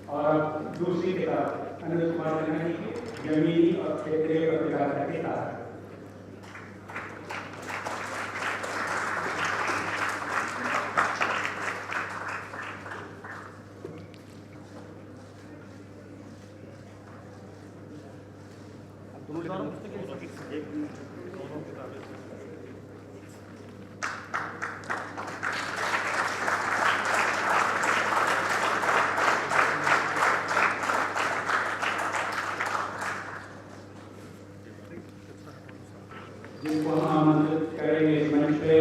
और अब दूसरी किताब अनुज कुमार सिन्हा जी की जमीनी और क्षेत्रीय पत्रकारिता की किताब। जिनको हम आमंत्रित करेंगे इस मंच पे,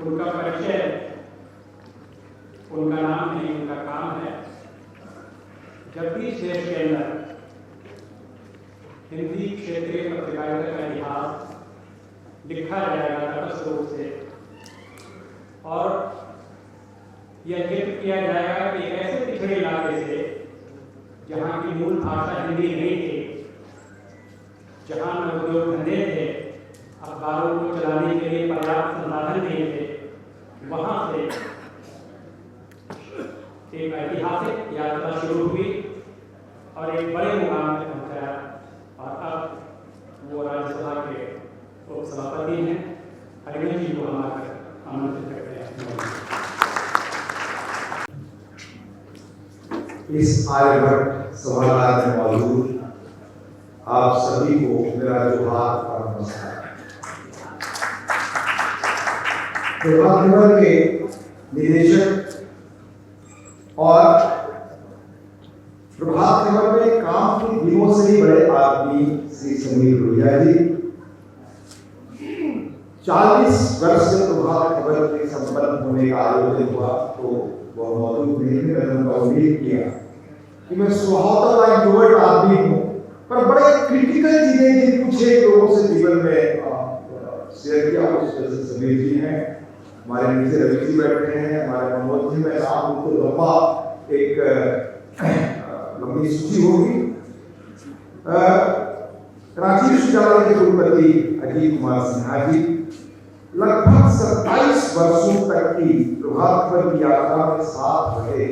उनका परिचय उनका नाम नहीं, उनका काम है। जब भी इस देश के अंदर हिंदी क्षेत्रीय पत्रकारिता का इतिहास लिखा जाएगा तटस्थ रूप से, और यह जिक्र किया जाएगा कि ऐसे पिछड़े इलाके से जहाँ की मूल भाषा हिंदी नहीं थी, जहाँ न उद्योग धंधे थे, अखबारों को चलाने के लिए पर्याप्त संसाधन नहीं थे, वहाँ से एक ऐतिहासिक यात्रा शुरू हुई और एक बड़े मुकाम तक पहुँचाया। और अब वो राज्यसभा के उपसभापति हैं। हरिवंश जी को हमारे आमंत्रित करते हैं। इस आर्यभट्ट सभागार में मौजूद आप सभी को मेरा जोहार और नमस्कार। प्रभात खबर के निदेशक और प्रभात खबर में काम के दिनों से ही बड़े आदमी श्री समीर रोहिया जी 40 वर्ष से प्रभात खबर के संपन्न होने का आयोजन हुआ, तो वह मौजूद नहीं थे। मैंने उनका उल्लेख किया कि मैं स्वभावतः इंट्रोवर्ट आदमी हूँ, पर बड़े क्रिटिकल चीजें जिन कुछ लोगों से जीवन में शेयर किया, उस वजह से समीर जी हैं। हमारे नीचे रवि जी बैठे हैं, हमारे मनोज जी, में नाम तो लंबा एक लंबी सूची होगी। रांची विश्वविद्यालय के कुलपति अजीत कुमार सिन्हा जी लगभग 27 वर्षों तक की प्रभात खबर की यात्रा में साथ रहे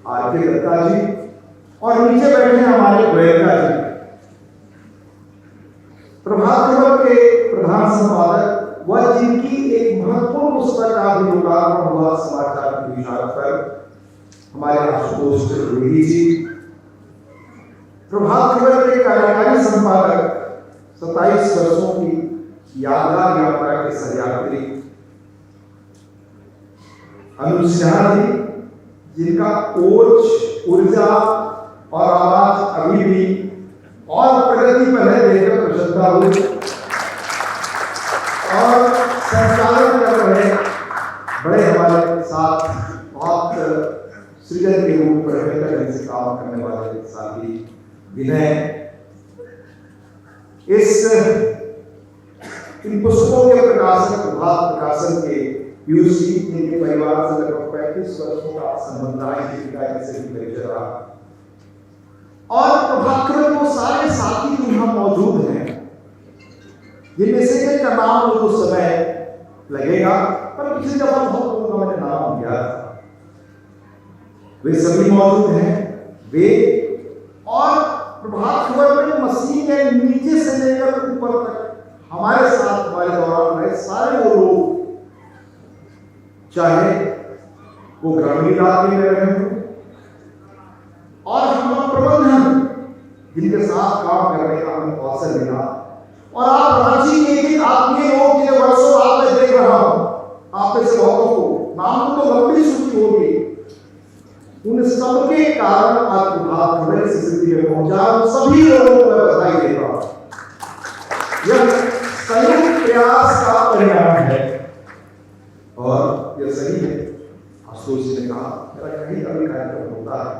आर के दत्ता जी, और नीचे बैठे हैं हमारे गोयनका जी, प्रभात खबर के प्रधान संपादक, वह जिनकी एक महत्वपूर्ण पुस्तक का भी लोकार्पण हुआ समाचार की विशाल पर, हमारे आशुतोष त्रिवेदी जी, प्रभात खबर के कार्यकारी संपादक, 27 वर्षों की यादगार यात्रा के सहयात्री अनुज सिन्हा जी, जिनका ओज, ऊर्जा और आवाज अभी भी और प्रगति पर है, देखकर प्रसन्नता हुई, और संचालन कर रहे बड़े हमारे साथ बहुत सृजन के रूप पर बेहतर ढंग से काम करने वाले साथी विनय, इन पुस्तकों के प्रकाशक प्रभात प्रकाशन के पीयूष जी, जिनके परिवार से लगभग 35 वर्षों का संबंध रहा, से भी परिचय रहा, और प्रभात खबर वो सारे साथी जो यहाँ मौजूद हैं, जिनमें से कई का नाम तो उस समय लगेगा, पर पिछली दफा बहुत लोगों का मैंने नाम लिया था, वे सभी मौजूद हैं। वे और प्रभात खबर में मसीह के नीचे से लेकर ऊपर तक हमारे साथ हमारे दौरान रहे सारे वो लोग, चाहे वो ग्रामीण इलाके में रहे हों और हमारा प्रबंधन, जिनके साथ काम करने का हमें अवसर मिला, और आप रांची के एक आत्मीय लोग जिन्हें वर्षों बाद में देख रहा हूं, आप में से बहुतों को नाम तो लंबी सूची होगी, उन सबके कारण आज प्रभात खबर इस स्थिति में पहुंचा। सभी लोगों को मैं बधाई देता हूं। यह संयुक्त प्रयास का परिणाम है और यह सही है। आशुतोष ने कहा मेरा कहीं कभी कार्यक्रम होता है,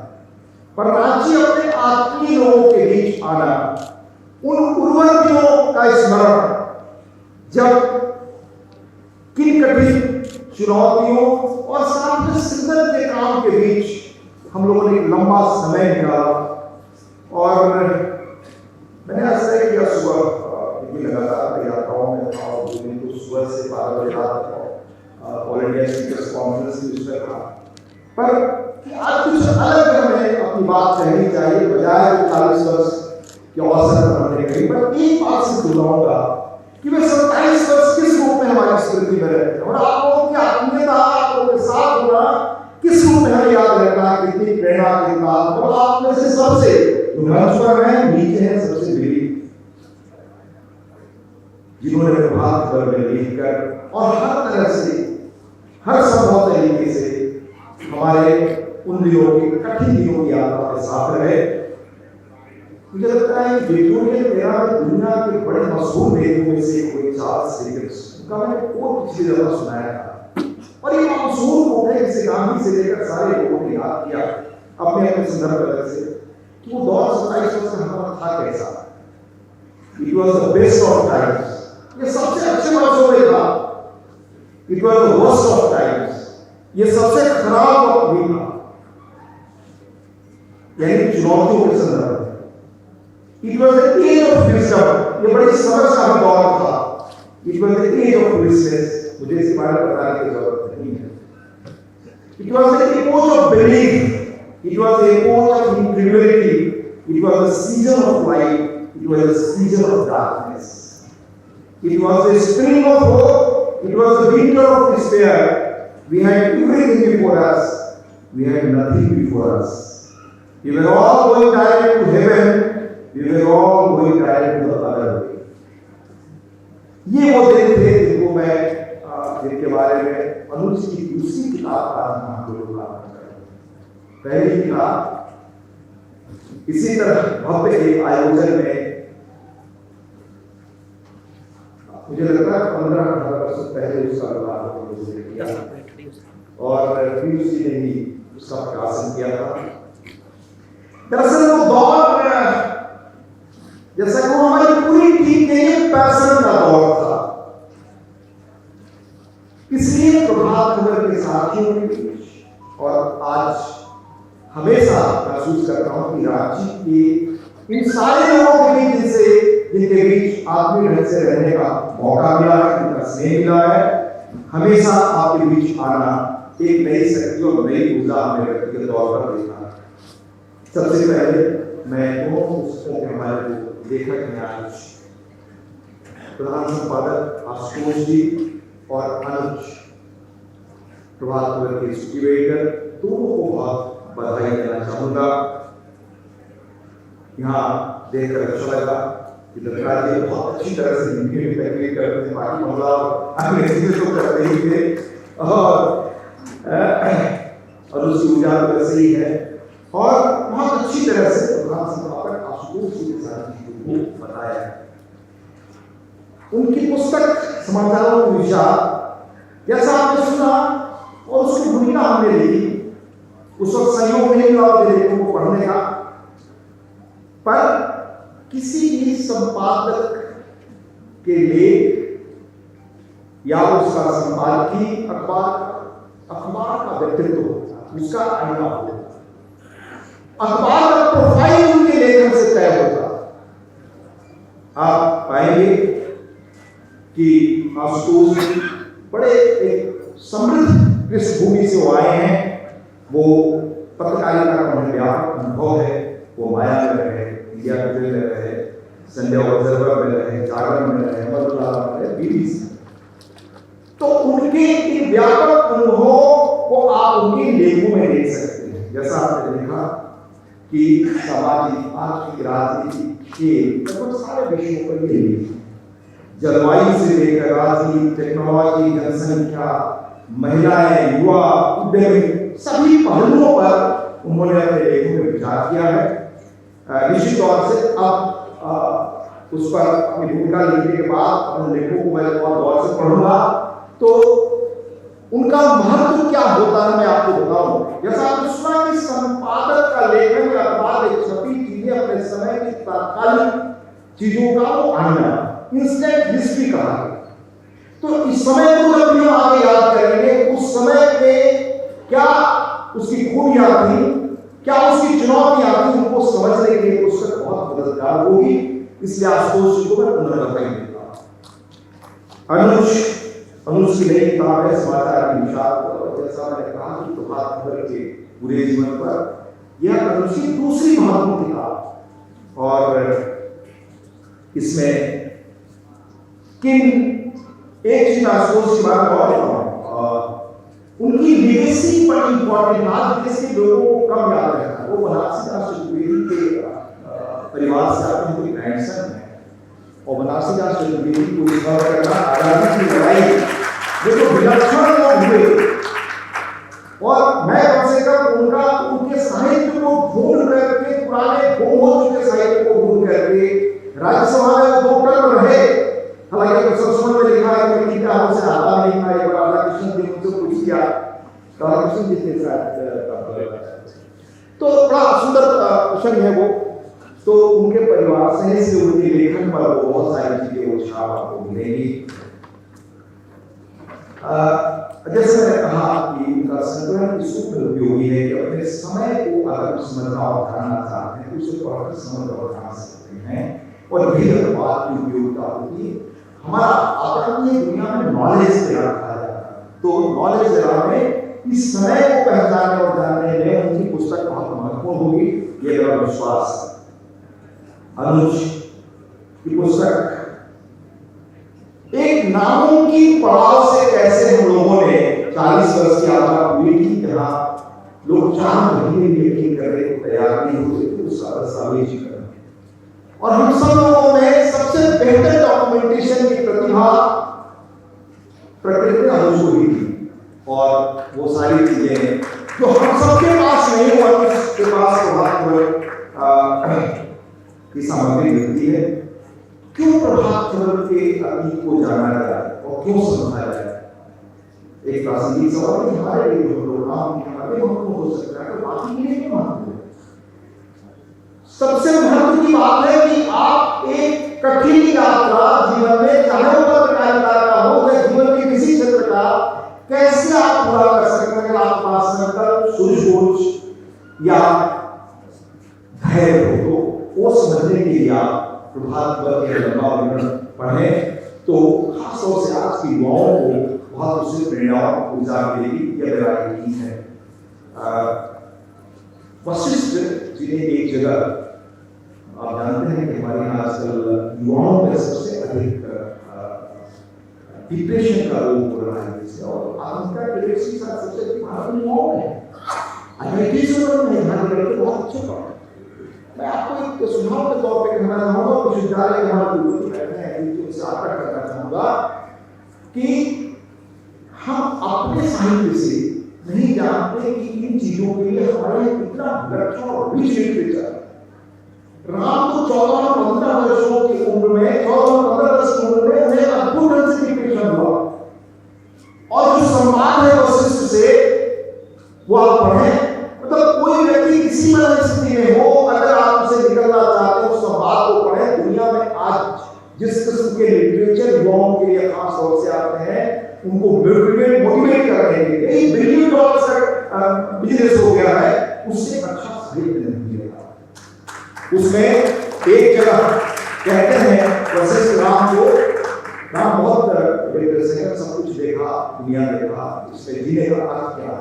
पर रांची अपने आत्मीय लोगों के बीच आना, उन पूर्ववर्तियों का स्मरण, जब किन कठिन चुनौतियों और साथ में सृजन के काम के बीच हम लोगों ने लंबा समय निकाला, और मैंने ऐसा किया सुबह लगातार यात्राओं में था, और तो सुबह से 12 बजे रात ऑल इंडिया स्पीकर्स कॉन्फ्रेंस भी उसमें था, पर आज कुछ अलग हमें अपनी बात कहनी चाहिए, बजाय 40 वर्ष के अवसर पर हमने कही। पर एक बात से दोहराऊंगा कि वे 27 वर्ष किस रूप में हमारी स्मृति में रहते हैं, और आप लोगों की आत्मीयता, आप लोगों के साथ होना किस रूप में हमें याद रहना, कितनी प्रेरणा के बाद। और आप में से सबसे जो मंच पर हैं, नीचे हैं सबसे गरीब, जिन्होंने प्रभात खबर में लिखकर और हर तरह से, हर संभव तरीके से हमारे उन दिनों की, कठिन दिनों की यात्रा के साथ रहे। मुझे लगता है कि विक्टोरियन एरा में दुनिया के बड़े मशहूर लेखकों में से कोई चार्ल्स डिकेंस, उनका मैंने कोट पिछली दफा सुनाया था, और ये मशहूर कोट है जिसे गांधी से लेकर सारे लोगों ने याद किया अपने अपने संदर्भ से कि वो दौर 27 वर्ष का हमारा था कैसा। It was the best of times, ये सबसे अच्छे वर्षों में था। It was the worst of times, ये सबसे खराब वक्त भी था, यानी चुनौतियों के संदर्भ में। It was the age of wisdom, ये बड़ी समझ का दौर था। It was the age of business, मुझे इस बारे में बताने की जरूरत नहीं है। It was the epoch of belief, it was the epoch of incredibility, it was the season of light, it was the season of darkness, it was the spring of hope, it was the winter of despair. We had everything before us, we had nothing before us. We were all going direct to heaven, we were all going direct to the other way. ये वो दिन थे जिनको मैं, जिनके बारे में अनुज की दूसरी किताब का नाम पहली किताब इसी तरह भव्य एक आयोजन में, मुझे लगता है 15-18 वर्ष पहले उसका किया, और पीयूसी ने ही उसका प्रकाशन किया था। दरअसल वो दौर, जैसा कि हमारी पूरी टीम के लिए पैशन का दौर था, इसलिए प्रभात खबर के साथियों के बीच, और आज हमेशा महसूस करता हूं कि रांची के इन सारे लोगों के बीच जिनके बीच आत्मीय ढंग से रहने का मौका मिला है, उनका स्नेह मिला है, हमेशा आपके बीच आना एक नई शक्ति और नई ऊर्जा हमें व्यक्तिगत तौर पर देखा। सबसे पहले मैं दो पुस्तकों के हमारे लेखक हैं आज, प्रधान संपादक आशुतोष जी और अनुज, प्रभात खबर के सूची एडिटर, दोनों को बहुत बधाई देना चाहूंगा। यहाँ देखकर अच्छा लगा कि दत्ता जी बहुत अच्छी तरह से हिंदी में तकलीफ करते थे, बाकी मामला अंग्रेजी में तो करते ही थे, और उसकी ऊर्जा वैसे ही है, और बहुत अच्छी तरह से प्रधान संपादक आशुतोष जी के साथ चीजों को बताया। उनकी पुस्तक समाचारों की विचार, जैसा आपने सुना और उसकी भूमिका हमने ली, उस वक्त सहयोग नहीं मिला लेखों को पढ़ने का, पर किसी भी संपादक के लेख या उसका संपादकीय अखबार का व्यक्तित्व होता, उसका आईना होता, अखबार का प्रोफाइल उनके लेखन से तय होता। आप पाएंगे कि आशुतोष बड़े एक समृद्ध पृष्ठभूमि से वो आए हैं। वो पत्रकारिता का उन्हें व्यापक अनुभव है, वो माया में रहे, इंडिया टुडे में रहे, संडे ऑब्जर्वर में रहे, जागरण में रहे, मधुबाला में रहे, बीबीसी। तो उनके इन व्यापक अनुभव को आप उनके लेखों में देख सकते हैं। जैसा आपने देखा कि सामाजिक, आर्थिक, राजनीतिक, खेल, लगभग सारे विषयों पर ये लिखे, जलवायु से लेकर राजनीति, टेक्नोलॉजी, जनसंख्या, महिलाएं, युवा, उद्यमी, सभी पहलुओं पर उन्होंने अपने लेखों में विचार किया है। निश्चित तौर से अब उस पर अपनी भूमिका लिखने के बाद उन लेखों को मैं और गौर से पढ़ूंगा तो उनका महत्व क्या होता है मैं आपको बताऊं। जैसा आपने सुना कि संपादक का लेखन या अखबार एक छपी चीजें अपने समय की तात्कालिक चीजों का वो आईना, इंस्टेंट हिस्ट्री कहा है। तो इस समय को जब हम आगे याद करेंगे, उस समय में क्या उसकी खूबियां थी, क्या उसकी चुनौतियां थी, उनको समझने के लिए पुस्तक बहुत मददगार होगी। इसलिए आशुतोष जी को मैं पुनर्बधाई देता हूं। अनुज अनुज की नई किताब है समाचार की विशाल, और जैसा मैंने कहा कि प्रभात खबर के पूरे जीवन पर यह अनुज की दूसरी महत्वपूर्ण किताब, और इसमें किन एक चीज अफसोस की बात और उनकी लेगेसी पर इंपॉर्टेंट आज देश के लोगों को कम याद रहता है। वो बनारसी दास चतुर्वेदी के परिवार से आते हैं, ग्रैंडसन है, और बनारसी दास चतुर्वेदी को इस बार करना आजादी की लड़ाई देखो विलक्षण लोग हुए, और मैं कम से कम उनका उनके साहित्य को ढूंढ करके, पुराने गुम हो चुके साहित्य को ढूंढ करके राज्यसभा में वो 2 टर्म रहे। हालांकि संस्मरण में लिखा है कि क्या हमसे आता नहीं था, एक बार राधाकृष्ण जी मुझसे पूछ किया, राधाकृष्ण जी के साथ, तो बड़ा सुंदर प्रसंग है वो। तो उनके परिवार से उनके लेखन पर वो बहुत सारी चीजें वो छाप आपको मिलेगी। जैसे मैंने कहा कि उनका संग्रह सूत्र उपयोगी है कि अपने समय को अगर समझना और जानना चाहते हैं तो उसे पढ़कर समझ और जान सकते हैं, और यही बात की उपयोगिता होती है। हमारा आत्मीय दुनिया में नॉलेज तेरा कहा जाता है, तो नॉलेज तेरा में इस समय को पहचानने और जानने में उनकी पुस्तक बहुत महत्वपूर्ण होगी, ये मेरा विश्वास है। अनुज की पुस्तक एक नामुमकिन पड़ाव से कैसे हम लोगों ने 40 वर्ष की यात्रा पूरी की, जहां लोग 4 महीने यकीन करने को तैयार नहीं होते थे उस दस्तावेज करना, और हम सब लोगों में सबसे बेहतर डॉक्यूमेंटेशन की प्रतिभा प्रकृति में अनुज को ही थी, और वो सारी चीजें जो हम सबके पास नहीं हुआ, उसके पास प्रभात की सामग्री मिलती है। क्यों प्रभात खबर के अतीत को जाना जाए और क्यों समझा जाए, एक प्रासंगिक सवाल है हमारे लिए, जो प्रोग्राम हमारे महत्व हो सकता है, तो बाकी के लिए क्यों महत्व है? सबसे महत्व की बात है कि आप एक कठिन यात्रा जीवन में, चाहे वो पत्रकारिता का हो या जीवन के किसी क्षेत्र का, कैसे आप पूरा कर सकते हैं। अगर आपके पास संकल्प, सूझबूझ या धैर्य हो, तो वो समझने के लिए आप प्रभात खबर के लंबा विवरण पढ़ें, तो खासतौर से आज की युवाओं को बहुत उससे प्रेरणा और ऊर्जा मिलेगी, यह मेरा यकीन है। वशिष्ठ जी ने एक जगह, आप जानते हैं कि हमारे यहाँ आजकल युवाओं में सबसे अधिक डिप्रेशन का रोग हो रहा है, इससे और आत्महत्या के लिए सबसे अधिक भारत में युवाओं में आईआईटी से हमारे लड़के बहुत अच्छे पढ़। मैं आपको एक सुझाव के तौर पे कहना चाहूंगा, विश्वविद्यालय के हमारे विद्यार्थी बैठे हैं, उनसे आग्रह करना चाहूंगा कि हम अपने साहित्य से नहीं जानते कि इन चीजों के लिए हमारे इतना विलक्षण और रिच लिटरेचर। राम को 14-15 वर्षों की उम्र में, 14-15 वर्ष की उम्र में उन्हें अद्भुत ढंग से डिप्रेशन हुआ, और जो संवाद है वशिष्ठ से वो आप पढ़ें। मतलब कोई व्यक्ति किसी परिस्थिति में हो, अगर आप उसे निकलना चाहते हो, संवाद को पढ़ें। दुनिया में आज जिस किस्म के लिटरेचर युवाओं के लिए खास तौर से आते हैं, उनको मोटिवेट करने के लिए $1 बिलियन का बिजनेस हो गया है, उससे अच्छा साहित्य नहीं मिलेगा। उसमें एक जगह कहते हैं वशिष्ठ राम को, राम बहुत सब कुछ देखा, दुनिया देखा, इसमें जीने का अर्थ क्या,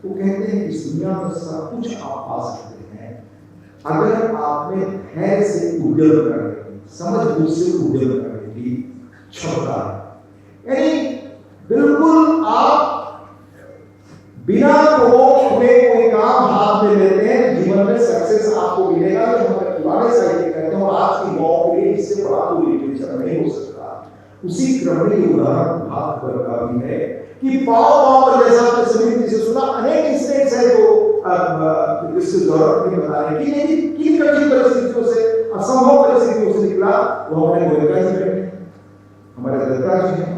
तो कहते हैं इस दुनिया में सब कुछ आप पा सकते हैं अगर आपने धैर्य से उद्यम करने की, समझ से उद्यम करने की क्षमता है। यानी बिल्कुल आप बिना रोक में कोई काम हाथ में लेते हैं, जीवन में सक्सेस आपको मिलेगा। जो हमारे पुराने साहित्य कहते हैं, और आज की युवाओं के लिए इससे बड़ा कोई लिटरेचर नहीं हो सकता। उसी क्रम में उदाहरण प्रभात खबर का भी है कि पाव पर, जैसा आपने समिति से सुना, अनेक इंस्टेंट्स है जो जिसकी जरूरत नहीं बताने की, लेकिन किन कठिन परिस्थितियों से, असंभव परिस्थितियों से निकला, वो हमारे गोयका जी बैठे, हमारे दत्ता जी हैं,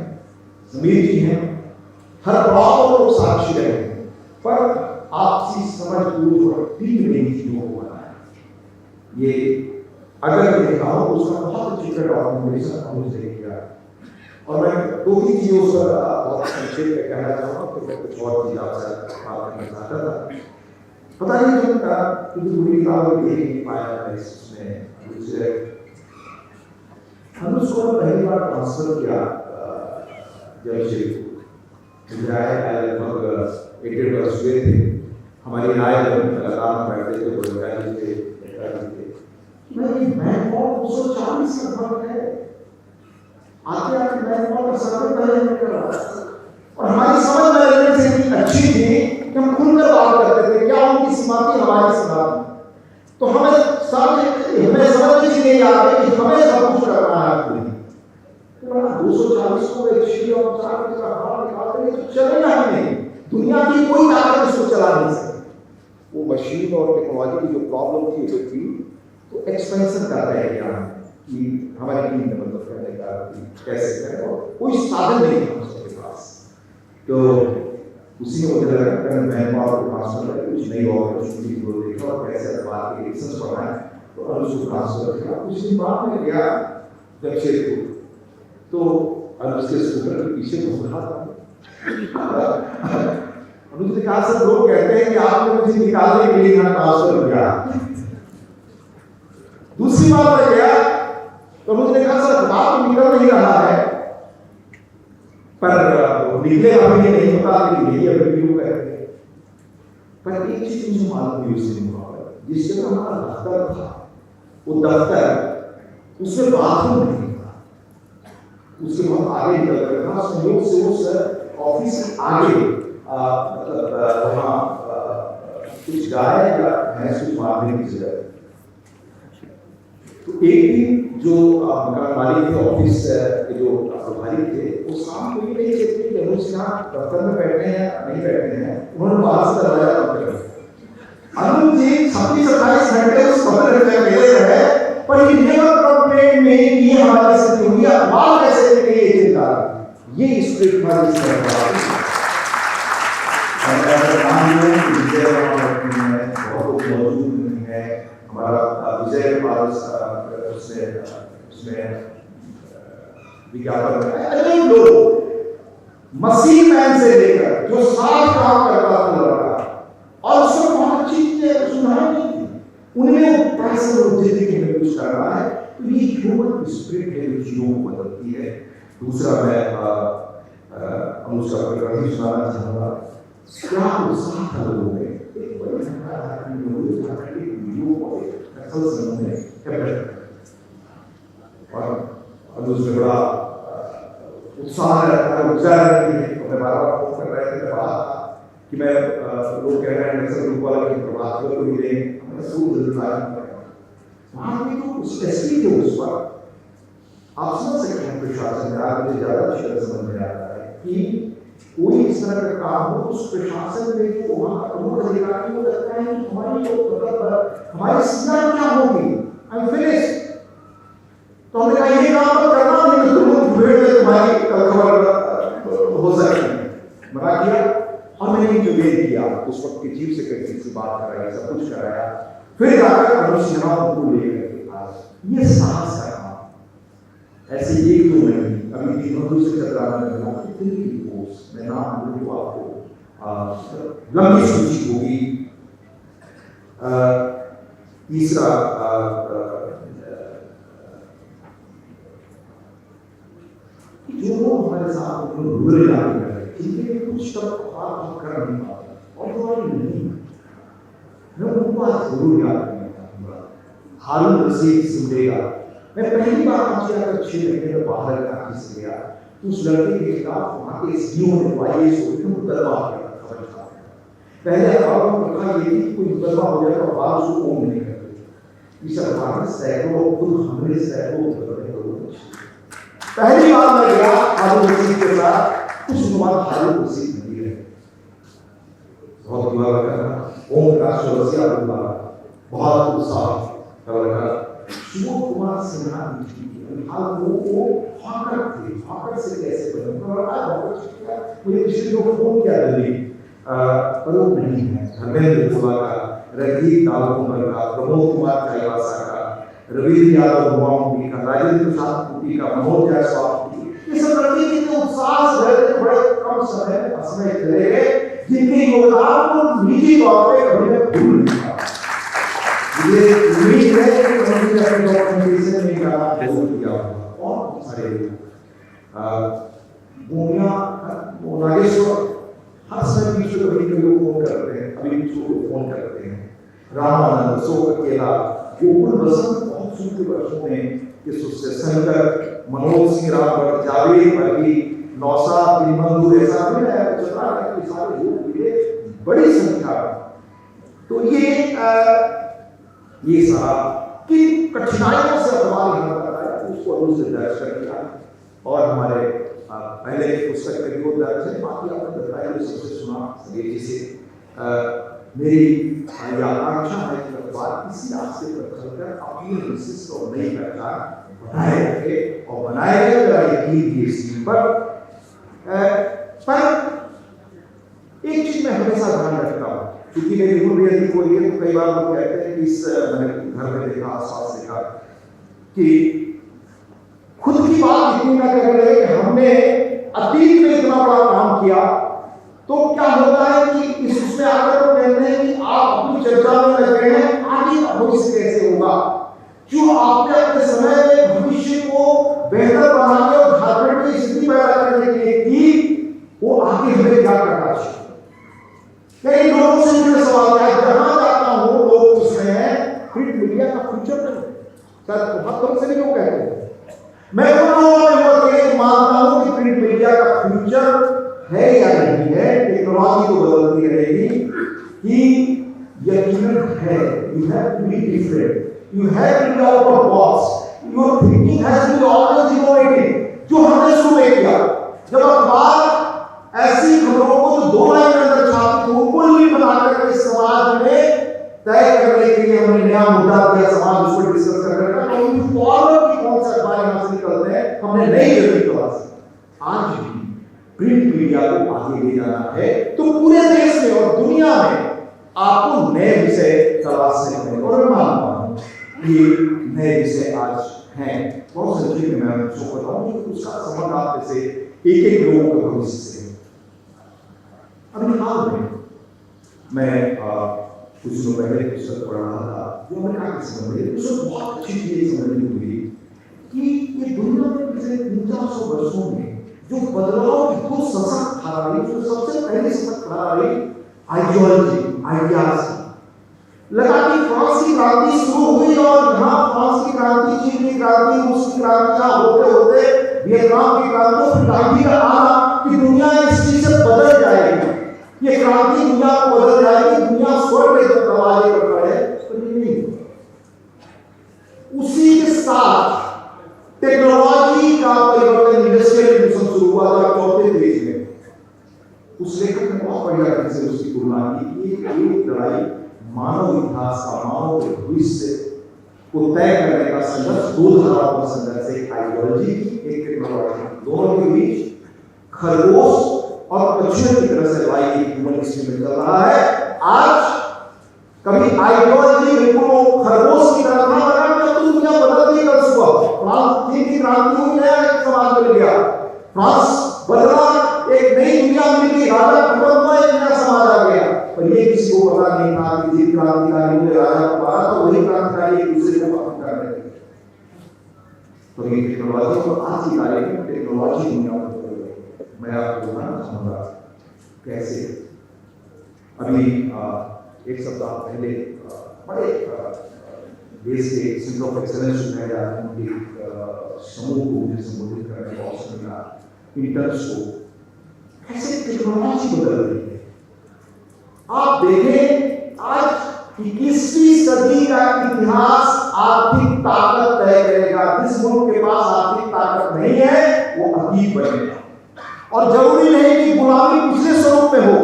समीर जी हैं, हर पड़ाव पर लोग साक्षी रहे, पर आपसी समझ बूझ और टीम में ही चीजों को बनाया। ये अगर देखा हो तो उसका बहुत अच्छी डॉक्यूमेंटेशन हमने किया, और मैं 2-3 चीजों पर बहुत संक्षेप में कहना चाहूँगा, तो मैं कुछ और चीज आपसे बात करना चाहता था। पता नहीं क्योंकि पूरी किताब में देख नहीं पाया मैं इसमें, दूसरे अनुज को पहली बार ट्रांसफर किया जब से आए लगभग 1.5 वर्ष हुए थे। हमारी राय लगातार बैठते थे, बोलते थे मैं कौन 240 का फर्क है, आते आते मैं कौन सर्वे पहले कर रहा था। और हमारी समझ मैनेजमेंट से इतनी अच्छी थी कि हम खुलकर बात करते थे, क्या उनकी सीमा थी हमारी सीमा थी। तो हमें समझ में नहीं आ रही कि हमें सब कुछ करना है। 240 को एक श्री और चार का भाव निकालते तो चलेगा ही नहीं, दुनिया की कोई ताकत इसको चला नहीं सकती। वो मशीन और टेक्नोलॉजी की जो प्रॉब्लम थी वो थी, तो एक्सपेंशन कर रहे हैं यहाँ कि हमारी टीम में मतलब करने का कैसे करें, और कोई साधन नहीं था उसके पास। तो उसी में मुझे लगा कि मैं पावर को ट्रांसफर करके कुछ नई अपॉर्चुनिटी को देखा और कैसे बात के रिसर्च पढ़ा तो उसको ट्रांसफर किया। कुछ दिन बाद में गया जमशेदपुर, तो उसके स्कूटर के पीछे घूम रहा था। अनुज कहा सब लोग कहते हैं कि आपने मुझे निकालने के लिए यहाँ ट्रांसफर किया। दूसरी बार मैं गया तो मुझे कहा सर बात निकल नहीं रहा है, पर निकले अभी नहीं पता कि नहीं अभी क्यों कहते हैं। पर एक चीज मुझे मालूम हुई उस दिन जिस जगह हमारा दफ्तर था, वो दफ्तर उसमें बाथरूम नहीं था, उसके बहुत आगे निकल गया था। संयोग से उस ऑफिस के आगे मतलब वहाँ कुछ गाय या भैंस कुछ मारने की जगह। तो एक दिन जो मकान मालिक थे, ऑफिस के जो प्रभारी थे, वो शाम को ये नहीं कहते कि अनुज यहाँ दफ्तर में बैठे हैं नहीं बैठे हैं, उन्होंने बाहर से दरवाजा बंद कर दिया। अनुज जी 26-28 घंटे उस कमरे में अकेले रहे, पर ये नेवर कंप्लेन में ये हमारे से हुई आवाज कैसे नहीं ये चिंता, ये स्पिरिट हमारी से है। बहुत मौजूद नहीं है हमारा विजय पारस उसमें विज्ञापन अनेक लोग मसीह मैन से लेकर जो साफ काम करता था लड़का, और उसको बहुत अच्छी चीजें सुनाई नहीं थी, उनमें वो पैसे और जिंदगी में कुछ कर रहा है। तो ये ह्यूमन स्पिरिट है जो चीजों को बदलती है। दूसरा मैं अनुष्का प्रकरण ही सुनाना चाहूंगा। क्या उत्साह था लोगों में, एक बड़ी संख्या आदमी लोग झारखंड के वीडियो को असल समय में कैप्चर कर, और उसमें बड़ा उत्साह रहता है, ऊर्जा रहती है। तो मैं बार-बार फोन कर रहे थे, कहा कि मैं लोग कह रहे हैं नक्सल ग्रुप वाले की प्रभात को ही दें, हमने सूर जरूर आया वहाँ भी तो उस एसपी थे उस पर। आप समझ सकते हैं प्रशासन में आज मुझे ज़्यादा अच्छी तरह समझ में आता है कि कोई इस तरह का काम हो, उस प्रशासन में जो वहाँ का प्रमुख अधिकारी को लगता है कि हमारी जो मतलब हमारी सीमा क्या होगी, आई एम फिनिश। तो हमने कहा ये काम तो करना नहीं, तो तुम भीड़ में तुम्हारी खबर हो सकती है, मना किया। और मैंने इंटरवेन किया, उस वक्त की चीफ सेक्रेटरी से बात कराई, सब कुछ कराया, फिर जाकर अनुसिंहा उनको लेकर ये साहस का काम ऐसे एक दो नहीं, अभी दिनों से चल रहा है। मैं नाम बोलूं तो आपको लंबी सूची होगी। तीसरा जो लोग हमारे साथ रूरल इलाके में रहे, जिनके लिए कुछ तब आप कर नहीं पाते और हमारी नहीं, मैं उनको आज जरूर याद करूंगा। हारून रशीद सिंधेगा, मैं पहली बार आज आकर 6 महीने में बाहर काफी से गया, उस लड़के के खिलाफ वहाँ के एसडीओ ने वाईएस को मुकदमा किया। खबर था पहले अखबारों में लिखा ये थी कोई मुकदमा हो जाए तो बाद उसको ओम नहीं करते। इस अखबार में सैकड़ों खुद हमने सैकड़ों मुकदमे लोगों ने। पहली बार मैं गया हारून रशीद के साथ, कुछ दिन बाद हारून रशीद नहीं है, बहुत दुआ करना ओम प्रकाश चौरसिया बहुत उत्साह सुबोध कुमार सिन्हा वो हॉकर थे, हॉकर से कैसे बने मुझे पिछले लोगों को फोन किया दिल्ली, पर वो नहीं है। धर्मेंद्र गुहा का, रंजीत दालकुमार का, प्रमोद कुमार चाईवासा का, रविंद्र यादव गुवामुखी का, राजेंद्र प्रसाद कुटी का, मनोज जायसवाल की, ये सब लड़के जितने उत्साह से रहते बड़े कम समय में असमय चले गए, जिनके योगदान को निजी तौर पे कभी मैं भूल नहीं पाया। मुझे उम्मीद है कि उन्होंने अपने डॉक्यूमेंटेशन में कहा जरूर किया होगा और सारे भूमिया, नागेश्वर, हर समय बीच में कभी कभी फोन करते हैं, अभी बीच में फोन करते हैं। रामानंद, सोक केला, गोकुल बसंत बहुत सुंदर वर्षों में ये शंकर, मनोज सिंह रावत, जावेद भाई, नौसा, बिमंदू, ऐसा भी है, चतरा के सारे लोग मिले बड़ी संख्या। तो ये सारा किन कठिनाइयों से सवाल यहाँ बताया उसको अनु से दर्ज कर दिया। और हमारे पहले की पुस्तक में वो दर्ज है, बाकी आपने बताया सबसे सुना जी से। मेरी आकांक्षा है कि अखबार इसी रास्ते पर चलकर अपनी विशिष्ट और नई पहचान बनाए रखे और बनाए रखे। मेरा यकीन भी इस चीज पर एक चीज मैं हमेशा ध्यान रखता हूँ, क्योंकि मेरी उम्र यदि कोई है तो कई बार लोग कहते हैं कि इस मैंने घर में देखा, आसपास देखा कि खुद की बात इतनी ना कर रहे कि हमने अतीत में इतना बड़ा काम किया, तो क्या होता है कि इसमें आकर तो कहते हैं कि आप अपनी चर्चा में लग गए हैं आगे भविष्य कैसे होगा, जो आपने अपने समय में भविष्य को बेहतर बनाने और झारखंड में स्थिति पैदा करने के लिए की, वो आगे हमें क्या करना चाहिए। कई लोगों से मुझे सवाल है, जहां जाता हूं लोग पूछते हैं प्रिंट मीडिया का फ्यूचर नहीं सर, बहुत कम से भी लोग कहते हैं। मैं उन लोगों में मानता हूं कि प्रिंट मीडिया का फ्यूचर है या नहीं है, टेक्नोलॉजी तो बदलती रहेगी, कि यकीनन है। You have to be different, you have to be out of box, your thinking has to be always innovative. जो हमने शुरू में किया, जब अखबार ऐसी खबरों को जो 2 लाइन के अंदर छापती थी उनको ही बनाकर के समाज में तय करने के लिए हमने नया मुद्दा दिया, समाज उसको डिस्कस करने का, तो इन फॉलो की कौन सा अखबार यहां से निकलते हैं, हमने नई जगह तलाशी। आज भी प्रिंट मीडिया को आगे ले जाना है तो पूरे देश में और दुनिया में आपको नए विषय तलाशने पड़ेंगे। और मैं मानता हूं कि नए विषय आज हैं, बहुत संक्षेप में मैं आपको बताऊं कि उसका संबंध आप जैसे एक लोगों के भविष्य से। अभी हाल में मैं कुछ दिनों पहले पुस्तक पढ़ रहा था जो अमेरिका के संबंध में, उसमें बहुत अच्छी चीज समझने को मिली कि ये दुनिया में पिछले 300-400 वर्षों में जो बदलाव की 2 सशक्त धारा रही, जो सबसे पहली सशक्त धारा रही आइडियोलॉजी, आइडियाज लगा कि फ्रांस की क्रांति शुरू हुई और यहाँ फ्रांस की क्रांति, चीन की क्रांति, रूस की क्रांतियां होते होते वियतनाम की क्रांति, फिर गांधी का आना कि दुनिया इस चीज से बदल जाएगी, ये क्रांति दुनिया को बदल जाएगी, दुनिया स्वर्ग के दरवाजे पर खड़े है। तो नहीं, उसी के साथ टेक्नोलॉजी का परिवर्तन, इंडस्ट्रियल रिवॉल्यूशन शुरू हुआ था 4th पेज में। उस लेखक ने बहुत बढ़िया ढंग से उसकी तुलना की कि एक लड़ाई मानव इतिहास का, मानव के भविष्य को तय करने का संघर्ष 2 धाराओं का संघर्ष, एक आइडियोलॉजी की, एक टेक्नोलॉजी, दोनों के बीच खरगोश और पक्षियों की तरह से लड़ाई ह्यूमन हिस्ट्री में चल रहा है। आज कभी आइडियोलॉजी बिल्कुल खरगोश की तरह ना लगा कि तो दुनिया बदल गई कल सुबह, फ्रांस की क्रांति हुई, नया एक समाज मिल गया, फ्रांस बदला, एक नई दुनिया मिल गई, राजा खत्म हुआ, एक नया समाज आ गया। पर ये किसी को पता नहीं था कि जिन क्रांतिकारी ने राजा को मारा तो वही क्रांतिकारी एक दूसरे को खत्म कर रहे थे। तो ये टेक्नोलॉजी को आज की तारीख में टेक्नोलॉजी दुनिया में बदल गई। मैं आपको बताना चाहूंगा कैसे। अभी एक सप्ताह पहले बड़े देश के सेंटर ऑफ एक्सेलेंस जो है उनके समूह को मुझे संबोधित करने का अवसर मिला। इंटर्स को कैसे टेक्नोलॉजी बदल रही है। आप देखें आज 21वीं सदी का इतिहास आर्थिक ताकत तय करेगा। जिस मुल्क के पास आर्थिक ताकत नहीं है वो अतीत बनेगा, और जरूरी नहीं कि गुलामी पिछले स्वरूप में हो।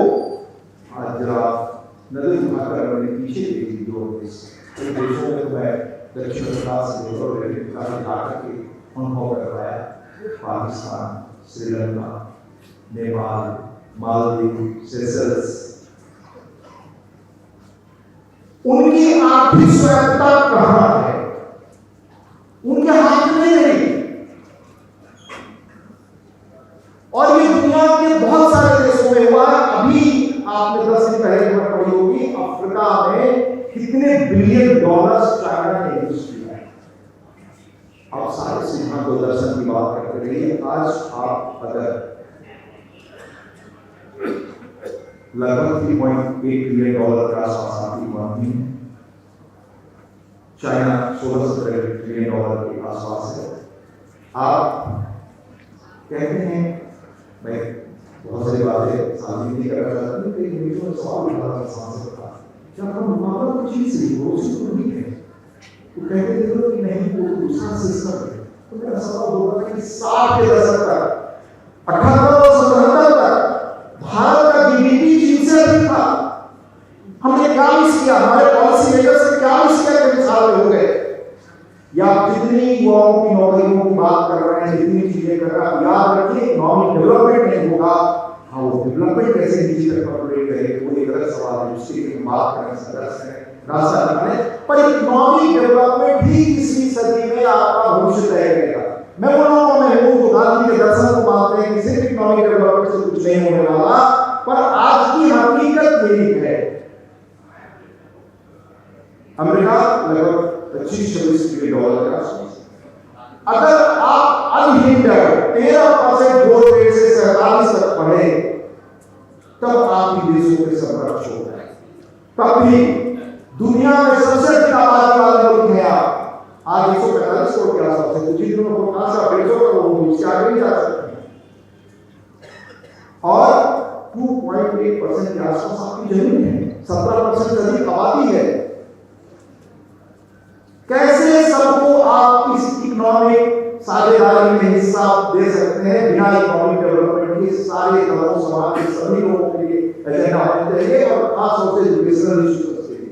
आज जरा नजर उठाकर मैंने पीछे देखी जो देशों में तो मैं दक्षिण अफ्रीका से जाकर के अनुभव कर पाया। पाकिस्तान, श्रीलंका, नेपाल, मालदीव, सेशल्स, उनकी आर्थिक स्वायत्तता कहां है? उनके हाथ में नहीं रही। और ये दुनिया के बहुत सारे देशों में हुआ। अभी आपने 10 दिन पहले खबर पढ़ी होगी, अफ्रीका में कितने बिलियन डॉलर्स चाइना ने इन्वेस्ट किया है। आप सारे सिद्धांत को दर्शन की बात करते रहिए। आज आप अगर लगभग $3.8 ट्रिलियन के आसपास आपकी इकोनॉमी है। चाइना 16-17 ट्रिलियन के आसपास है। आप कहते हैं, मैं बहुत सारी बातें साझी नहीं करना चाहता हूँ, लेकिन मुझे तो सवाल उठाना सांसद का, क्या हम मानव को चीज से रोज तो नहीं है, तो कहते थे कि नहीं वो दूसरा सिस्टम है। तो मेरा सवाल होगा कि 60 के दशक तक 78 और 77 तक भारत का जीडीपी चीन से अधिक था। हमने क्या मिस किया, हमारे पॉलिसी मेकर्स ने क्या मिस किया कि साल हो गए, या जितनी युवाओं की नौकरियों की बात कर रहे हैं, जितनी चीजें कर रहे हैं, याद रखिए इकोनॉमिक डेवलपमेंट नहीं होगा। हाँ, वो डेवलपमेंट कैसे नीचे तक पकड़े गए वो एक अलग सवाल है, उसकी बात करने संघर्ष है, रास्ता निकाले। पर इकोनॉमिक डेवलपमेंट ही किसी सदी में आपका भविष्य तय करेगा। मैं बोल रहा हूँ, मैं वो गांधी के दर्शन को मानते हैं कि सिर्फ इकोनॉमिक डेवलपमेंट से कुछ नहीं होने वाला, पर आज की हकीकत यही है। अमेरिका लगभग $25-26 ट्रिलियन का, अगर आप अनहिंडर्ड 13% ग्रोथ रेट से 47 तक बढ़े, तब आपकी देशों के संरक्षण हो जाए। तब भी दुनिया में सबसे अधिक आबादी वाला मुल्क है आप। आज 145 करोड़ के आसपास है, कुछ ही दिनों में 150 करोड़ उससे आगे नहीं जा सकते। और 2.8% के आसपास आपकी जमीन है, 17% से अधिक आबादी है। कैसे सबको आप इस इकोनॉमिक साझेदारी में हिस्सा दे सकते हैं बिना इकोनॉमिक डेवलपमेंट के? सारे धर्मों समाज के सभी लोगों के लिए एजेंडा होना चाहिए, और खास तौर से एजुकेशनल इश्यूज के लिए।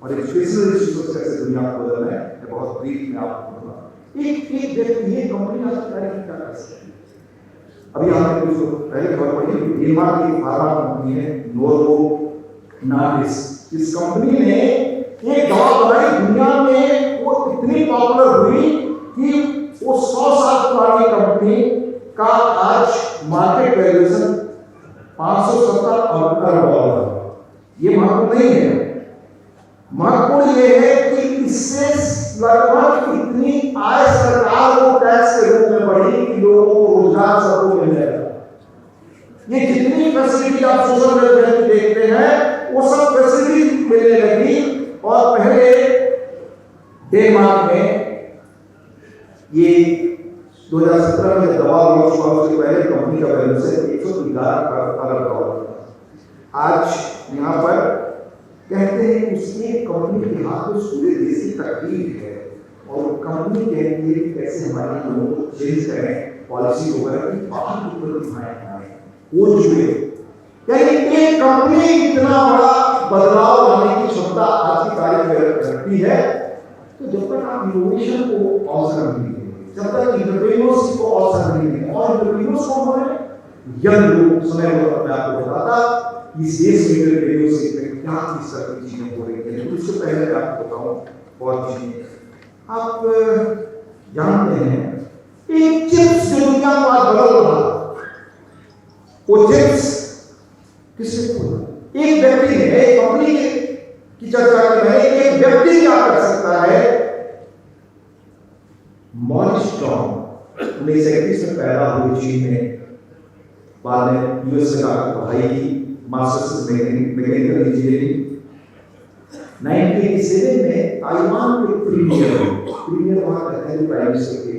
और एजुकेशनल इश्यूज कैसे दुनिया को बदलना है, मैं बहुत ब्रीफ में आपको बताऊंगा। एक व्यक्ति, ये कंपनी आज क्या कर सकती है? अभी आपने कुछ पहले खबर पड़ी, डेनमार्क की फार्मा कंपनी है नोवो नॉर्डिस्क। इस कंपनी ने एक दवा बनाई, दुनिया में वो इतनी पॉपुलर हुई कि वो 100 साल पुरानी कंपनी का आज मार्केट वैल्यूएशन $570 करोड़। ये महत्वपूर्ण नहीं है, महत्वपूर्ण ये है कि इससे लगभग इतनी आय सरकार को टैक्स के रूप में बढ़ी कि लोगों को रोजगार सबको मिल जाएगा। ये जितनी फैसिलिटी आप सोशल वेलफेयर में देखते हैं वो सब फैसिलिटी मिलने लगी। और पहले डेनमार्क में ये 2017 में दवा लॉन्च हुआ, उसके पहले कंपनी का वैल्यूएशन $111 करोड़ था। आज यहाँ पर कहते हैं उसकी कंपनी के हाथ में पूरे देश की तकलीफ है, और कंपनी कहती है कि कैसे हमारे लोगों को चेंज करें, पॉलिसी वगैरह की बाहर की प्रतिभाएं आए वो जुड़े। यानी एक कंपनी इतना बड़ा बदलाव लाने की क्षमता आज की तारीख में रखती है। तो जब तक आप इनोवेशन को अवसर नहीं देंगे, जब तक एंटरप्रेन्योरशिप को अवसर नहीं देंगे, और एंटरप्रेन्योर्स कौन है? यंग लोग। समय पर मैं आपको बताता इस देश में एंटरप्रेन्योरशिप में क्या किस तरह की चीजें हो रही हैं। उससे पहले मैं आपको बताऊं और चीजें आप जानते हैं, एक चिप्स जो दुनिया को आज बदल रहा, वो चिप्स किसने खोला? एक व्यक्ति ने, एक कंपनी की चर्चा की है। एक व्यक्ति क्या कर सकता है? मॉरिस स्ट्रॉन्ग 1931 में पैदा हुए चीन में, बाद में यूएस में जाकर पढ़ाई की, मास्टर्स मैकेनिकल इंजीनियरिंग। 1987 में ताइवान के प्रीमियर वहां रहते हैं, प्राइम मिनिस्टर के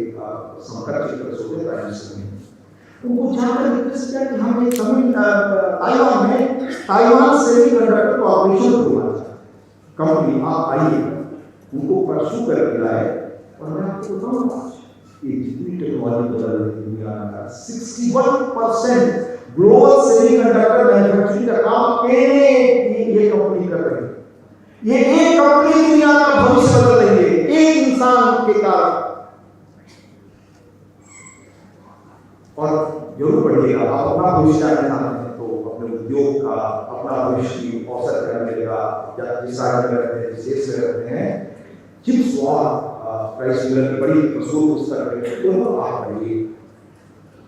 संपर्क क्षेत्र से होते प्राइम मिनिस्टर में। उनको जानकर रिक्वेस्ट किया कि हम एक ताइवान में ताइवान सेमीकंडक्टर कॉर्पोरेशन खोलना चाहते, कंपनी आप आइए। उनको परसू कर लाए, और मैं आपको बताऊंगा ये जितनी टेक्नोलॉजी बदल रही है दुनिया का, 61% ग्लोबल सेमीकंडक्टर मैन्युफैक्चरिंग का काम ये कंपनी कर रही है। ये एक कंपनी दुनिया का भविष्य बदल रही है, एक इंसान के कारण। और जरूर पढ़िएगा, आप अपना भविष्य जानना चाहते हैं तो अपने उद्योग का, अपना भविष्य की अवसर करने का, या जिस राज्य में रहते हैं, जिस देश में रहते हैं, चिप्स वॉर प्राइस मिलर की बड़ी प्रसूत पुस्तक है, दोनों आप पढ़िए।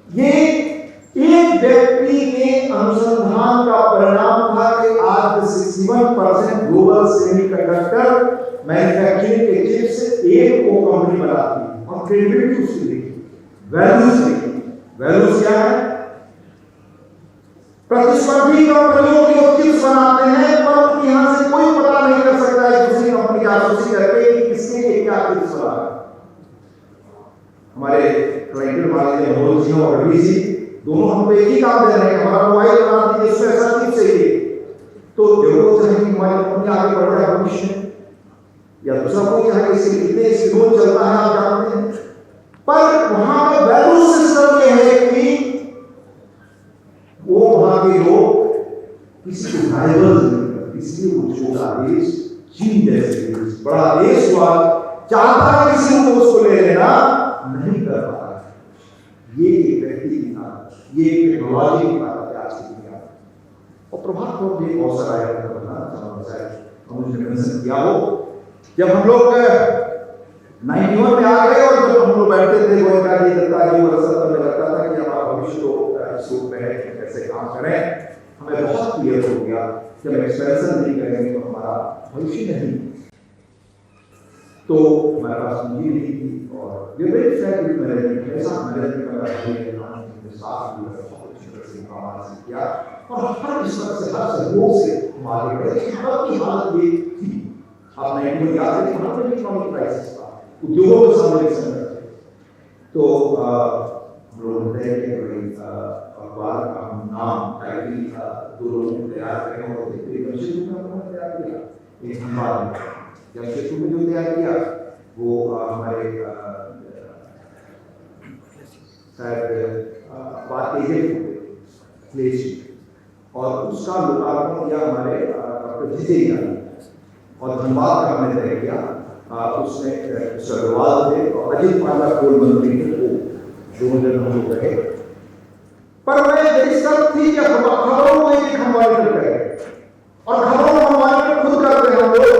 ये एक व्यक्ति के अनुसंधान का परिणाम था कि आज 61% ग्लोबल सेमीकंडक्टर मैन्युफैक्चरिंग के चिप्स एक को कंपनी बनाती है, और क्रेडिबिलिटी उसकी देखिए, वैल्यूज देखिए। वैल्यूज क्या है? प्रतिस्पर्धी कंपनियों के चिप्स बनाते हैं, पर उनके यहां से कोई पता नहीं कर सकता है दूसरी कंपनी की जासूसी करके कि किसके लिए क्या चिप्स बना है। हमारे क्लाइंट वाले मनोज जी और रवि जी दोनों हमको एक ही काम दे रहे हैं, हमारा मोबाइल बना दीजिए, इसमें ऐसा चिप चाहिए, तो जरूरत है कि मोबाइल कंपनी आगे बढ़ जाए भविष्य में, या दूसरा कोई चाहे इसके कितने स्लोन चलता है आप जानते हैं। पर वहां का वैल्यू सिस्टम ये है कि वो वहां के लोग किसी को राइवल नहीं करते, इसलिए वो छोटा देश चीन जैसे देश बड़ा देश हुआ चाहता है किसी को उसको ले लेना नहीं कर पा रहा। ये एक व्यक्ति की ताकत, ये एक टेक्नोलॉजी की ताकत है आज की दुनिया में। और प्रभात को भी बहुत सारा आया मुझे मेंशन किया हो, जब हम लोग 91 में आ गए और जब हम लोग बैठते थे वो का ये लगता है वो सब में लगता था कि हमारा भविष्य तो इस रूप में है कि कैसे काम करें, हमें बहुत क्लियर हो गया जब एक्सपेंशन नहीं करेंगे तो हमारा भविष्य नहीं। तो हमारे पास पूंजी नहीं थी और ये वेरी फ्रैंकली मैनेजमेंट ऐसा मैनेजमेंट का साथ भी बहुत अच्छी तरह से काम हासिल किया और हर इस तरह से हर सहयोग से हम आगे बढ़े। भारत की हालत ये थी, आप 91 याद है वहां पर भी इकोनॉमिक क्राइसिस था, उद्योगों के सामने संकट थे। तो हम लोग ने अखबार का नाम टाइटल दो लोगों को तैयार करें और जमशेदपुर में हमने तैयार किया, एक अखबार जमशेदपुर में जो तैयार किया वो हमारे शायद बात और उसका लोकार्पण किया हमारे डॉक्टर जितेंद्र ने और धनबाद का हमने तय किया, उसमें अग्रवाल थे और अजित पांडा कोल मंत्री थे, वो दोनों जन हम लोग रहे। पर मैं मेरी शर्त थी कि खबरों को एक हम मॉनिटर करें और खबरों को हम मॉनिटर खुद करते हैं हम लोग।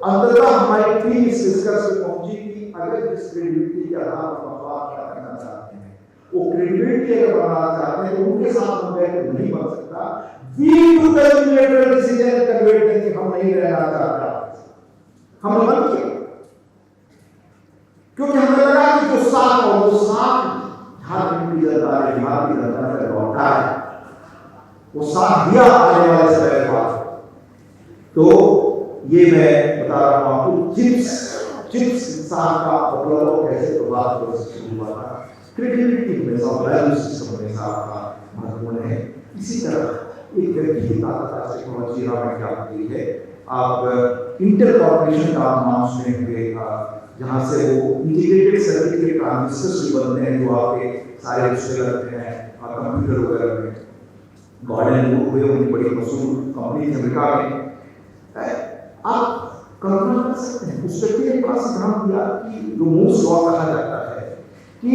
अंततः हमारी टीम इस निष्कर्ष पे पहुंची कि अगर जिस क्रेडिबिलिटी के आधार पर अखबार क्या करना चाहते हैं वो क्रेडिबिलिटी अगर बनाना चाहते हैं तो उनके साथ हम बैठ नहीं बन सकता। We took a unilateral decision and conveyed कि हम नहीं रहना चाहता, हमने मन किया क्योंकि हमें लगा कि जो साथ और वो साथ झारखंड की जनता ने बिहार की जनता ने लौटा है, वो साथ दिया आने वाले समय के बाद। तो ये मैं बता रहा हूँ आपको चिप्स इंसान का मतलब कैसे प्रभाव शुरू हुआ था। क्रेडिबिलिटी हमेशा वैल्यू सिस्टम हमेशा आपका महत्वपूर्ण है। इसी तरह एक व्यक्ति की ताकत आज टेक्नोलॉजी में क्या होती है, आप इंटर कॉर्पोरेशन का नाम सुने होंगे जहाँ से वो इंटीग्रेटेड सर्किट के ट्रांजिस्टर्स भी बनते हैं जो आपके सारे रिश्ते लगते हैं कंप्यूटर वगैरह में। गॉर्डन हुए उनकी बड़ी मशहूर कंपनी थी अमेरिका में। आप कल्पना कर सकते हैं उस व्यक्ति ने बड़ा सिद्धांत दिया कि जो मूर्स लॉ कहा जाता है कि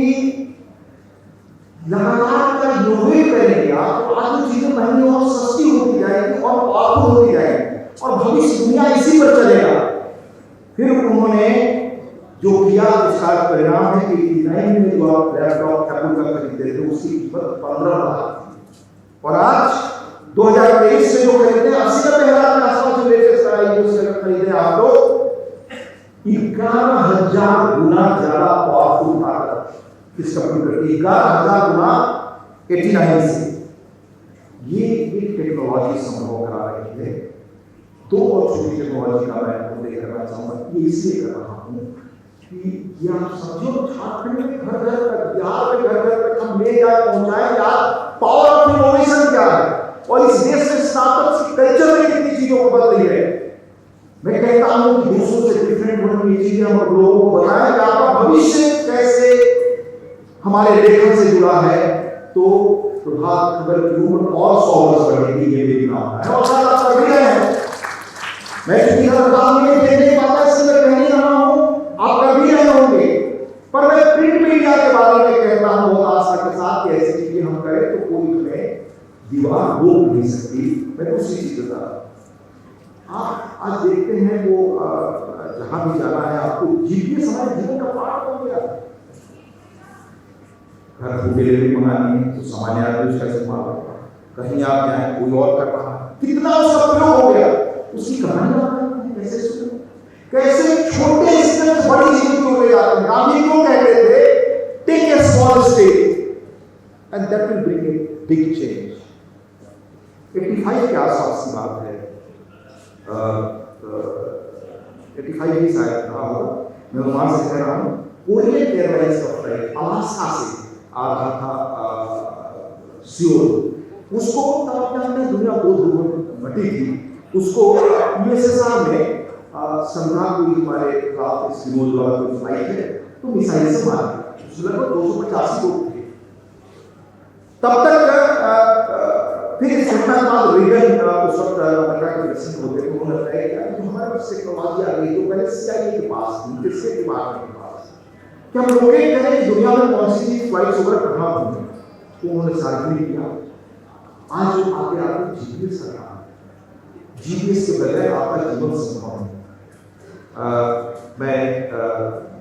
लगातार अगर इनोवेट करेंगे आप तो आज जो चीजें महंगी और सस्ती होती जाएगी और पावरफुल होती जाएगी और भविष्य दुनिया इसी पर चलेगा। फिर उन्होंने जो किया उसका परिणाम है कि डिजाइन में जो आप लैपटॉप एप्पल का खरीदते थे उसकी कीमत 15 लाख और आज 2023 से जो खरीदते हैं 80-90 हजार के आसपास जो लेटेस्ट आई जो खरीदे आप तो 11,000 गुना ज्यादा पावरफुल ताकत इस कंप्यूटर की, 11,000 गुना 89 से। ये एक टेक्नोलॉजी संभव करा रही है। दो और छोटी टेक्नोलॉजी का मैं उल्लेख करना चाहूंगा, ये इसलिए कर रहा हूं कि ये आप समझो झारखंड में घर घर तक, बिहार में घर घर तक हम ले जाए पहुंचाए यार पावर ऑफ इनोवेशन क्या है और इस देश में स्टार्टअप्स की कल्चर में कितनी चीजों को बदल रही है। मैं कहता हूं कि दूसरों से डिफरेंट होने की चीजें हम लोगों को बताएं कि आपका भविष्य कैसे हमारे लेखन से जुड़ा है, तो प्रभात खबर की उम्र और 100 वर्ष बढ़ेगी, ये मेरी भावना है और शायद आप कर भी रहे हैं। मैं किसी हर काम में देख नहीं पाता इसलिए मैं कह नहीं रहा हूं, आप कर भी रहे होंगे, पर मैं प्रिंट मीडिया के बारे में कहता हूं बहुत आशा के साथ कि ऐसी चीजें हम करें तो कोई हमें दीवार रोक नहीं सकती। मैं दूसरी चीज बता रहा हूं, आप आज देखते हैं वो जहां भी जाना है आपको जीपीएस हमारे जीवन का पार्ट बन गया। घर फूड डिलीवरी मंगानी है तो सामान्य आदमी उसका इस्तेमाल करता है, कहीं आप जाए कोई और कर रहा है, कितना उसका प्रयोग हो गया। उसकी कहानी कैसे सुनो, कैसे छोटे स्टेप्स बड़ी चीजों को ले जाते हैं। गांधी क्यों कहते थे take a small step and that will bring a big change. 85 के आसपास की बात है, 85 ही शायद रहा होगा, मैं वहां से कह रहा हूँ। कोरियन एयरलाइंस का फ्लाइट अलास्का से आ रहा था सियोल। उसको तब तक दुनिया दो ध्रुवों में बटी थी। उसको यूएसएसआर में संभ्रांत हुई हमारे खिलाफ इस विनोद द्वारा कोई फ्लाइट है तो मिसाइल से मार दिया। उसमें लगभग 285 लोग थे। तब तक फिर इस घटना के बाद रीगन उस वक्त अमेरिका के प्रेसिडेंट होते थे। उन्होंने तय किया कि हमारे पास टेक्नोलॉजी आ गई तो पहले सीआईए के पास थी, फिर स्टेट डिपार्टमेंट के पास कि हम लोकेट करें कि दुनिया में कौन सी चीज फ्लाइट वगैरह कहाँ होंगी। तो उन्होंने सार्वजनिक किया। आज जो आगे आपको जीपीएस का काम, जीपीएस के बगैर आपका जीवन संभव नहीं। मैं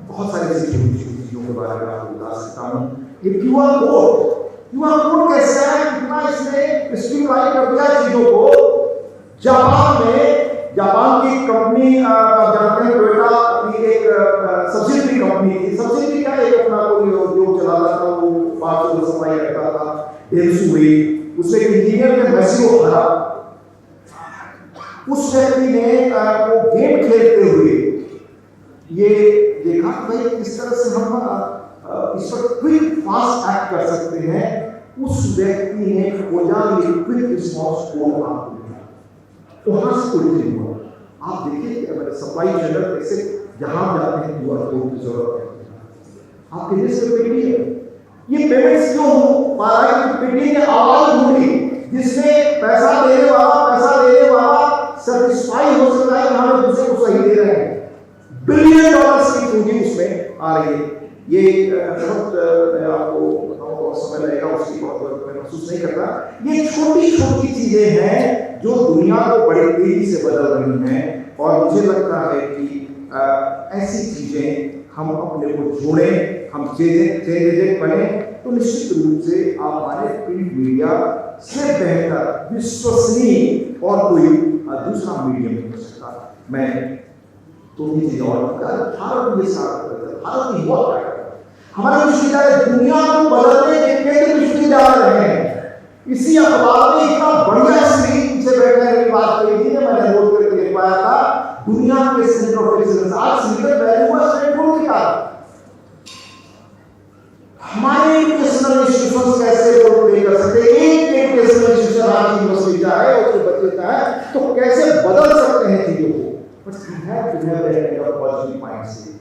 बहुत सारी ऐसी छोटी छोटी चीजों के बारे में आपको बता सकता हूँ। ये क्यूआर कोड कैसे है, कितना इसने स्ट्रीमलाइन कर दिया चीजों को। जापान की कंपनी आप जानते हैं टोयोटा की एक सब्सिडरी कंपनी थी। सब्सिडरी का एक अपना कोई उद्योग चला रहा था, वो पार्ट सप्लाई करता था एलसुवे। उसमें एक इंजीनियर ने मैसियो हरा। उस व्यक्ति ने वो गेम खेलते हुए ये देखा भाई किस तरह से हम इस पर क्विक फास्ट एक्ट कर सकते हैं। उस व्यक्ति ने खोजा ये क्विक रिस्पांस कोड आपको दिया। तो वहां से कोई नहीं हुआ। आप देखिए अगर सप्लाई चैनल कैसे जहां जाते हैं क्यूआर कोड की जरूरत है। आपके देश में पेटी है, ये पेमेंट्स क्यों हो पा रहा है? पेटी ने आवाज ढूंढी जिसमें पैसा देने वाला सेटिस्फाई हो सकता है कि हमें दूसरे को सही दे रहे हैं। बिलियन डॉलर्स की पूंजी उसमें आ रही है। ये बहुत मैं आपको बताऊं और समय लगेगा, उसकी बहुत मैं महसूस नहीं करता। ये छोटी छोटी चीजें हैं जो दुनिया को बड़ी तेजी से बदल रही हैं और मुझे लगता है कि ऐसी चीजें हम अपने को जोड़ें, हम चेंजेज बने तो निश्चित रूप से आप हमारे प्रिंट मीडिया से बेहतर विश्वसनीय और कोई दूसरा मीडियम नहीं हो सकता। मैं तो भी चीजें और भारत में भारत में हुआ क्या हमारे विश्वविद्यालय दुनिया को बदलने के केंद्र विश्वविद्यालय हैं। इसी अखबार में इतना बढ़िया स्क्रीन से बैठने की बात कही थी, मैंने नोट करके लिख पाया था दुनिया के सेंटर ऑफ एक्सीलेंस। आज सिलिकॉन वैली हुआ स्टैनफोर्ड के कारण। हमारे एजुकेशनल इंस्टीट्यूशंस कैसे रोल प्ले कर सकते हैं? एक एजुकेशनल इंस्टीट्यूशन आज यूनिवर्सिटी का है, उसके बच्चे का है, तो कैसे बदल सकते हैं चीजों को। But we have to have an positive mindset.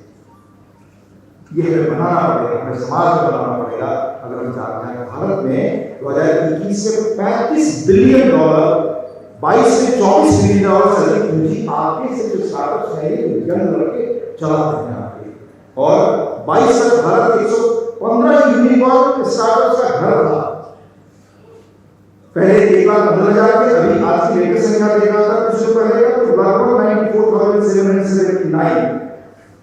ये हमें बनाना पड़ेगा, हमें समाज में बनाना पड़ेगा। अगर हम चाहते हैं भारत में 2021 में $35 बिलियन, 22 से 24 बिलियन डॉलर से अधिक पूंजी आपके से जो स्टार्टअप्स हैं ये यंग लड़के चलाते हैं आपके। और 22 तक भारत 115 यूनिकॉर्न स्टार्टअप्स का घर था। पहले 1,15,000 थे, अभी आज की लेटेस्ट संख्या देखा था कुछ दिन पहले का तो लगभग 94,779।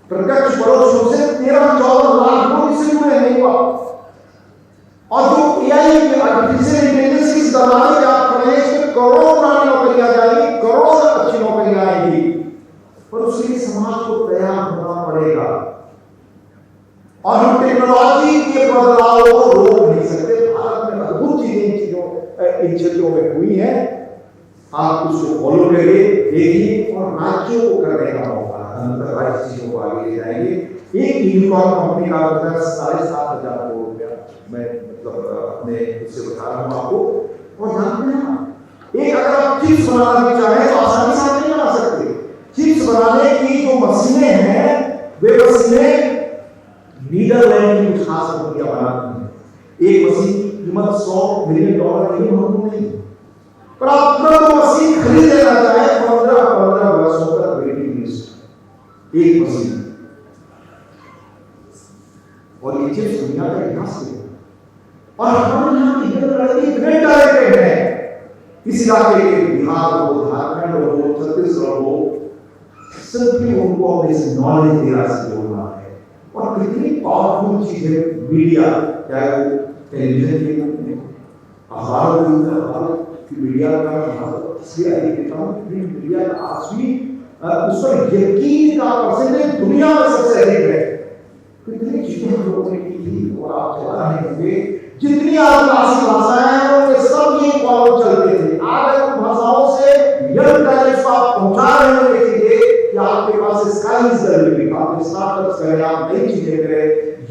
प्रत्यक्ष परोक्ष रूप से 13-14 लाख लोग इससे जुड़े नहीं हुआ। और जो एआई की आर्टिफिशियल इंटेलिजेंस की दलाली पे आप खड़े हैं, इसमें करोड़ों पुरानी नौकरियां जाएंगी, करोड़ों अच्छी नौकरियां आएंगी, पर उसके लिए समाज को तैयार होना पड़ेगा। और हम टेक्नोलॉजी के बदलाव को रोक नहीं सकते। भारत में अद्भुत चीजें इन क्षेत्रों में हुई हैं। आप उसको फॉलो करिए, देखिए और राज्यों को करने का मौका, अंतरराष्ट्रीय चीजों को आगे ले जाएंगे। एक यूनिकॉर्न कंपनी का बजट 7,500 करोड़ रुपया, मैं मतलब अपने इससे बता रहा हूँ आपको। और जानते हैं एक अगर आप चिप्स बनाना भी चाहें तो आसानी से नहीं बना सकते। चिप्स बनाने की जो मशीनें हैं वे मशीनें नीदरलैंड की खास कंपनियां बनाती हैं। एक मशीन की कीमत $100 मिलियन की नहीं, पर आप तुरंत मशीन खरीद लेना चाहे 15 वर्षों तक वेटिंग लिस्ट एक मशीन। और ये चिप्स दुनिया का इतिहास है। और हम यहाँ की लड़की इतने टैलेंटेड हैं, इस इलाके के बिहार हो, झारखंड हो, छत्तीसगढ़ हो, सबकी उनको अपने नॉलेज देना से जोड़ना है। और कितनी पावरफुल चीज है मीडिया, चाहे वो टेलीविजन के अखबार की मीडिया का मीडिया आज भी उस पर यकीन का परसेंटेज दुनिया में सबसे अधिक है। कितनी चीजें हम लोगों ने की थी और आप चला रहे होंगे। जितनी आदिवासी भाषाएं हैं वो सब ये फॉलो चलते थे। आज यंग टैलेंट्स को आप पहुंचा रहे हैं ये चीजें कि आपके पास स्काई इज द लिमिट। आप स्टार्टअप्स करें, आप नई चीजें करें,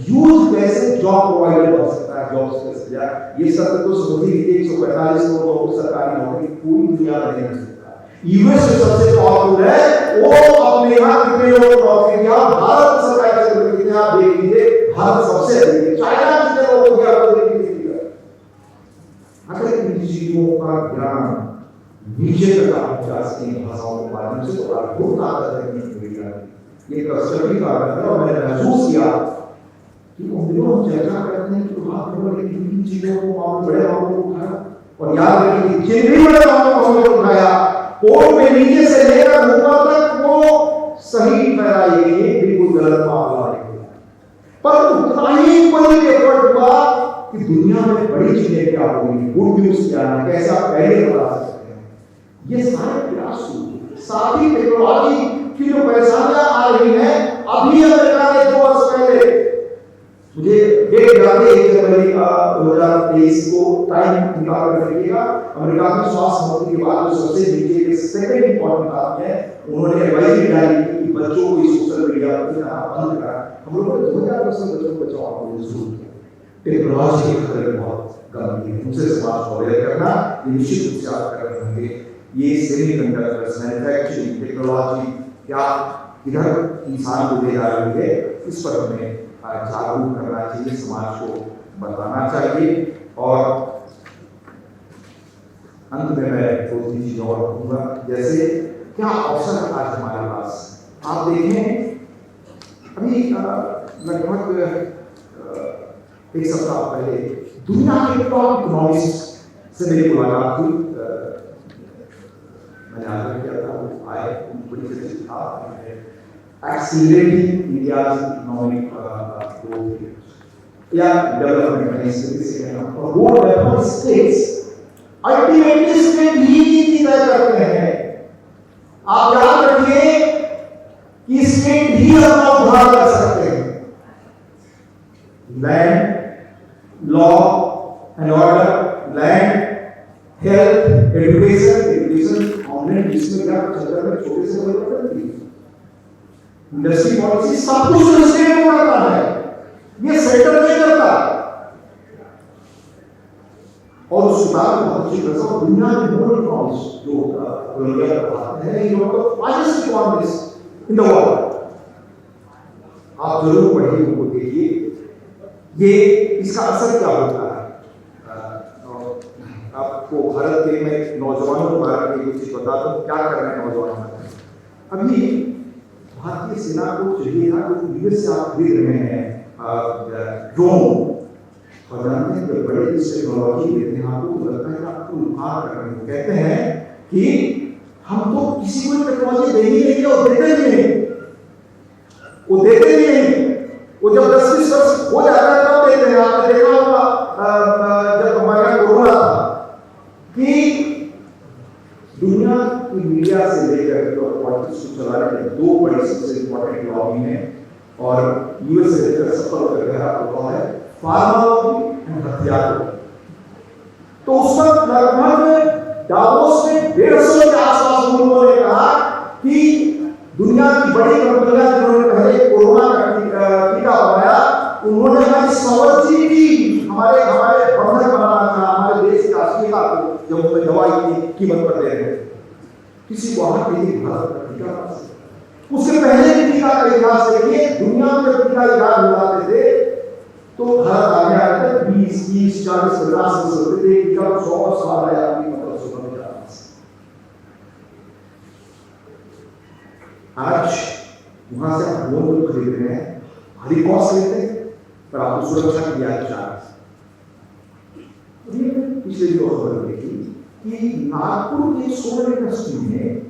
यूथ कैसे जॉब प्रोवाइड कर सकता है, जॉब्स कैसे यार ये सब तो समझ लीजिए 145 करोड़ सरकारी नौकरी पूरी दुनिया में नहीं मिलता। यूएस में सबसे पावरफुल है, वो अपने यहाँ कितने लोगों को नौकरी दिया, भारत सरकार से कितने आप देख लीजिए, भारत सबसे अधिक है, चाइना कितने लोगों को दिया अगर इन चीजों का ज्ञान नीचे तक आप पहुंचा सकें भाषाओं के माध्यम से तो अद्भुत ताकत है मीडिया की। ये कस्टडी का है और मैंने महसूस किया कि उन दिनों हम चर्चा करते हैं कि हाथ में इन चीजों को मामले बड़े मामलों को उठाया और याद रखिए जिन भी बड़े मामलों को हमने उठाया कोर्ट में नीचे से लेकर ऊपर तक वो सही ठहराई गई, बिल्कुल गलत मामला नहीं, पर उतना ही कोई एफर्ट हुआ कि दुनिया में बड़ी चीजें क्या होंगी, गुड न्यूज क्या है, कैसे आप पहले बता सकते हैं, ये सारे प्रयास हुए। साथ ही टेक्नोलॉजी की जो परेशानियां आ रही हैं, अभी अमेरिका ने 2 वर्ष पहले मुझे डेट याद है 1 जनवरी 2023 को टाइम निकाल कर रखिएगा, अमेरिका में स्वास्थ्य मंत्री के बाद जो सबसे नीचे के सेकंड इंपॉर्टेंट बात है, उन्होंने एडवाइजरी डाली कि बच्चों को सोशल मीडिया पर बंद करा। हम लोगों ने 2010 में बच्चों को बचाओ शुरू किया। टेक्नोलॉजी के खतरे बहुत गंभीर है, उनसे समाज को अवेयर करना निश्चित रूप से आप कर रहे होंगे। ये सेमीकंडक्टर्स, मैन्युफैक्चरिंग टेक्नोलॉजी क्या इधर इंसान को दे रहे होंगे, इस पर हमें जागरूक करना चाहिए, समाज को बताना चाहिए। और अंत में मैं 2-3 चीजें और कहूँगा, जैसे क्या अवसर आज हमारे पास, आप देखें अभी लगभग 1 सप्ताह पहले दुनिया के टॉप इकोनॉमिस्ट से मेरी मुलाकात हुई, मैंने आग्रह किया था वो आए, बड़ी जगह था एक्सीलरेटिंग इंडियाज इकोनॉमिक ग्रोथ या डेवलपमेंट से कहना, और वो डेवलपमेंट स्टेट्स अल्टीमेटली स्टेट ही नीति तय करते हैं। आप याद रखिए कि स्टेट ही अपना उद्धार कर सकते हैं। Land, law and order, land, health, education online जिसमें क्या चल रहा है, छोटे से बड़े तक की इंडस्ट्री पॉलिसी सब कुछ स्टेट को करता है, ये सेंटर नहीं करता। और उस सुधार को बहुत अच्छी तरह से दुनिया में मोर इकोनॉमिस्ट जो कोलंबिया में पढ़ाते हैं, ये लोग finance economist in the world, आप जरूर पढ़िए, उनको देखिए, ये इसका असर क्या होता है। आपको भारत के मैं नौजवानों को भारत के कुछ बताता हूँ क्या कर रहे हैं नौजवान। अभी भारतीय सेना को चाहिए था जो यूएस से आप खरीद रहे हैं ड्रोन, और जानते हैं जब बड़े इस टेक्नोलॉजी देते हैं आपको लगता है कि आपको उपहार कर रहे हैं, कहते हैं कि हम तो किसी को टेक्नोलॉजी दे ही नहीं, और देते भी नहीं, वो देते ही नहीं, वो जब 10-20 वर्ष हो जाता है तब देते हैं। आपने देखा होगा जब हमारे यहाँ कोरोना था कि दुनिया की मीडिया से लेकर पॉलिटिक्स को चलाने के 2 बड़ी सबसे इंपॉर्टेंट लॉबी हैं, और यूएस से लेकर सफल कर गया होता है फार्मा लॉबी एंड हथियार लॉबी। तो उस वक्त लगभग दावोस में 150 के आसपास लोगों ने कहा कि दुनिया की बड़ी कंपनियां जिन्होंने पहले कोरोना का टीका बनाया, उन्होंने हमारी सॉवर्टी की हमारे बंधन बनाना था, हमारे देश की राष्ट्रीयता को जब उन्हें दवाई की कीमत पर दे रहे थे, किसी को हाथ नहीं भारत का टीका। उससे पहले भी टीका का इतिहास देखिए, दुनिया में टीका इलाज बनाते थे तो भारत आगे आकर 20, 30, 40, 50 वर्ष होते थे, टीका 100 साल आया अपनी मतलब सुबह में जाना। आज वहां से आप लोन खरीद रहे हैं, भारी कॉस्ट लेते हैं, पर आपको सुरक्षा की ब्याज चार्ज। पिछले जो खबर देखी कि नागपुर की सोलर इंडस्ट्री में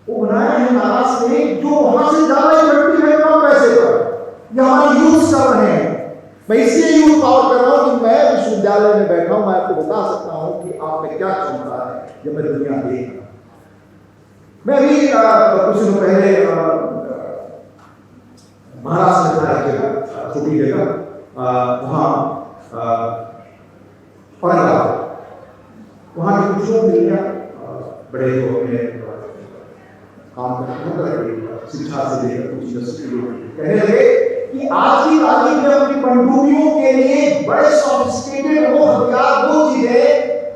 वो बनाया है नाराज में, जो वहां से ज्यादा इफेक्टिव है कम पैसे पर, ये हमारे यूज कर रहे हैं। मैं इसलिए यूज पावर कर रहा हूं कि मैं विश्वविद्यालय में बैठा हूं, मैं आपको बता सकता हूं कि आप में क्या क्षमता है जब मैं दुनिया देख रहा हूं। मैं भी कुछ दिनों पहले महाराष्ट्र में था, एक जगह छोटी जगह, वहां औरंगाबाद, वहां के कुछ लोग मिल गया, बड़े जो अपने काम करते शिक्षा से लेकर कुछ इंडस्ट्री कहने लगे कि आज की तारीख में अपनी पनडुब्बियों के लिए बड़े सोफिस्टिकेटेड वो हथियार, वो चीजें,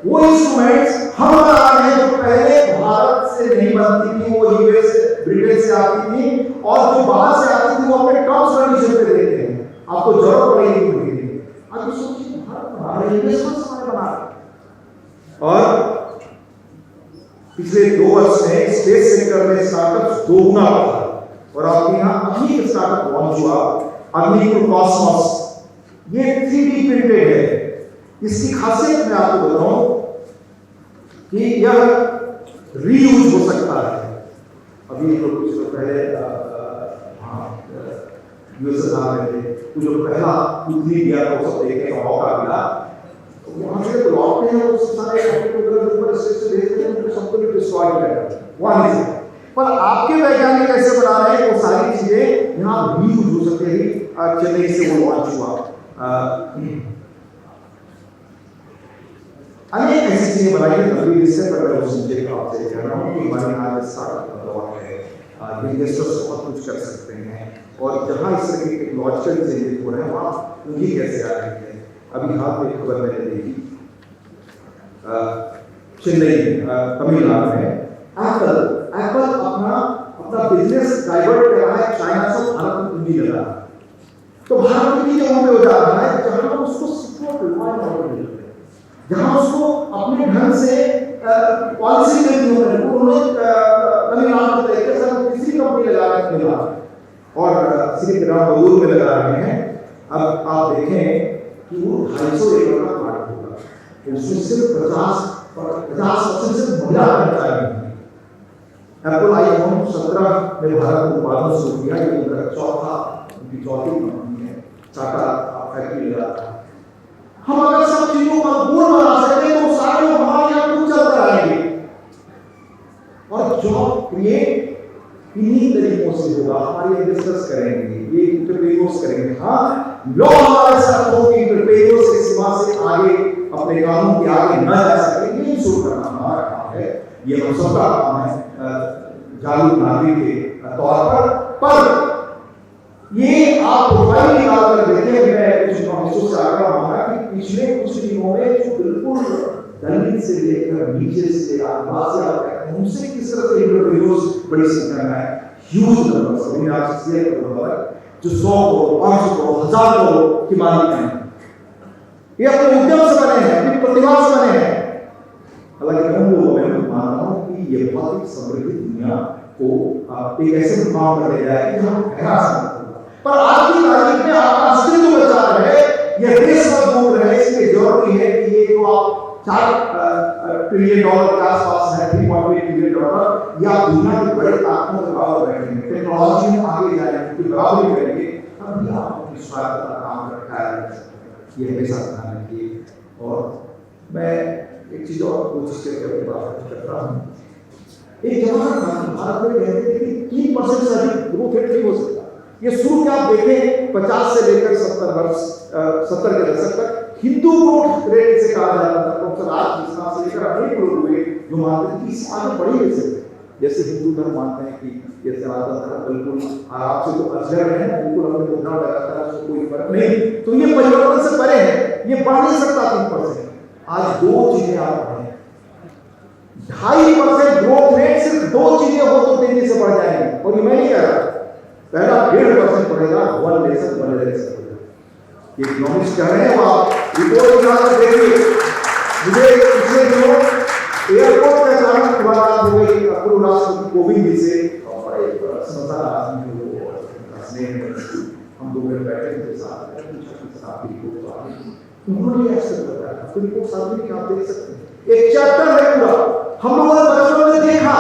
वो इंस्ट्रूमेंट्स हम बना रहे हैं जो पहले भारत से नहीं बनती थी, वो यूएस ब्रिटेन से आती थी, और जो बाहर से आती थी वो अपने टर्म्स कंडीशन पे देते हैं, आपको जरूरत पड़ेगी उनकी। अब सोचिए भारत हमारे इन्वेस्टमेंट्स हमारे बना रहे, और पिछले 2 वर्ष में स्पेस सेक्टर में स्टार्टअप्स दोगुना बढ़ा, और आपके यहाँ अभी स्टार्टअप लॉन्च हुआ अग्निकुल कॉस्मोस, ये 3D प्रिंटेड है। इसकी खासियत मैं आपको बताऊं कि यह रीयूज हो सकता है। अभी तो कुछ तो पहले यूएस में थे, तो जो पहला पृथ्वी दिया था वो सब देखने का मौका मिला, वहां से लौटते हैं उस सारे ऊपर से देखते हैं तो सब कुछ डिस्ट्रॉय कर रहा है वहां से। पर आपके वैज्ञानिक कैसे बना रहे हैं वो सारी चीजें यहाँ रीयूज हो सकते हैं। चेन्नई से वो लॉन्च हुआ, अनेक ऐसी चीजें बनाई हैं। अभी इससे पहले उस मुझे आपसे कह रहा हूँ कि हमारे यहाँ स्टार्टअप का दौर है, इन्वेस्टर्स बहुत कुछ कर सकते हैं, और जहाँ इस तरह की टेक्नोलॉजिकल चेंजेस हो रहे हैं वहाँ पूंजी कैसे आ रही है। अभी हाथ में खबर मैंने देखी, चेन्नई तमिलनाडु में एप्पल अपना बिजनेस डाइवर्ट कर रहा है चाइना से भारत में पूंजी लगा, तो भारत की जगहों पे हो जा रहा है जहां पर उसको सिक्योर रिवाइव मॉडल मिल रहा है, जहां उसको अपने ढंग से पॉलिसी देनी हो रही है। उन्होंने तमिलनाडु के तरीके से किसी कंपनी लगा रहे हैं और श्री रामबूर में लगा रहे हैं। अब आप देखें कि वो 250 एकड़ का प्लाट होगा, उसमें सिर्फ 50% से महिला कर्मचारी हैं। एप्पल आईफोन 17 में भारत में उत्पादन शुरू किया, ये उनका चौथी कंपनी है, टाटा फैक्ट्री लगा था। हम अगर सब चीजों का गुण बना सके तो सारे लोग हमारे यहाँ कुछ चलते रहेंगे, और जॉब क्रिएट इन्हीं तरीकों से होगा। हमारे इन्वेस्टर्स करेंगे, ये इंटरप्रेन्योर्स करेंगे। हाँ, लोग हमारे साथ हो कि इंटरप्रेन्योर्स की सीमा से आगे अपने कामों के आगे न जा सके, ये शुरू करना हमारा काम है, ये हम सबका काम है जागरूक नागरिक के तौर पर ये आप प्रोफाइल निकाल कर देखें। मैं कुछ कॉन्फ्रेंसों से आग्रह मांगा कि पिछले कुछ दिनों में जो बिल्कुल दलित से लेकर नीचे से आदिवासी आते उनसे किस तरह से इंटरव्यूज बड़ी संख्या में है, ह्यूज नंबर्स। अभी आप इसलिए जो 100 करोड़ 500 करोड़ 1000 करोड़ की मालिक हैं, ये अपने उद्यम से बने हैं, अपनी प्रतिभा से बने हैं। हालांकि मैं मानता हूँ कि ये भौतिक समृद्धि दुनिया को एक ऐसे मुकाम पर ले जाएगी जहाँ गहरा समृद्ध होगा, पर आज की तारीख में आपका अस्तित्व बचा रहे, ये देश मजबूत रहे, इसलिए जरूरी है कि ये जो आप $4 ट्रिलियन के आसपास है, $3.8 ट्रिलियन, या दुनिया के बड़े ताकतों के बराबर बैठेंगे, टेक्नोलॉजी में आगे जाएंगे, उनकी बराबरी करेंगे, तभी आप अपनी स्वायत्त का काम रखा ये हमेशा ध्यान रखिए। और मैं एक चीज और कोशिश करके बात करता हूँ। एक जमाना था भारत में कहते थे कि 3% से अधिक ग्रोथ रेट नहीं हो सकता। ये शुरू के आप देखें 50 से लेकर 70 के दशक तक हिंदू ग्रोथ रेट से कहा जाता था। प्रोफेसर आज जिसका से लेकर अनेक लोग हुए जो मानते थे कि इस आगे बढ़ ही नहीं सकते। जैसे हिंदू धर्म मानते हैं कि ये सनातन धर्म बिल्कुल आराम से तो अजगर है, बिल्कुल अपने मुद्रा लगाता है, उसको कोई फर्क नहीं, तो ये परिवर्तन से परे है, ये बढ़ नहीं सकता 3%। आज 2 चीजें आ रही हैं, 2.5% ग्रोथ रेट, सिर्फ 2 चीजें हो तो तेजी से बढ़ जाएंगी। और ये मैं नहीं कह रहा, पहला 1.5% बढ़ेगा, 1 नेशन 1 इलेक्शन। ये इकोनॉमिक्स कह रहे हैं, आप रिपोर्ट निकाल कर देखिए। मुझे पिछले दिनों एयरपोर्ट पे अचानक मुलाकात हो गई पूर्व राष्ट्रपति कोविंद जी से, और बड़े समझदार आदमी हो, हम 2 मिनट बैठे उनके साथ, उन्होंने ऐसे बताया, तो रिपोर्ट सार्वजनिक आप देख सकते हैं, एक चैप्टर है पूरा। हम लोगों ने बचपन में देखा,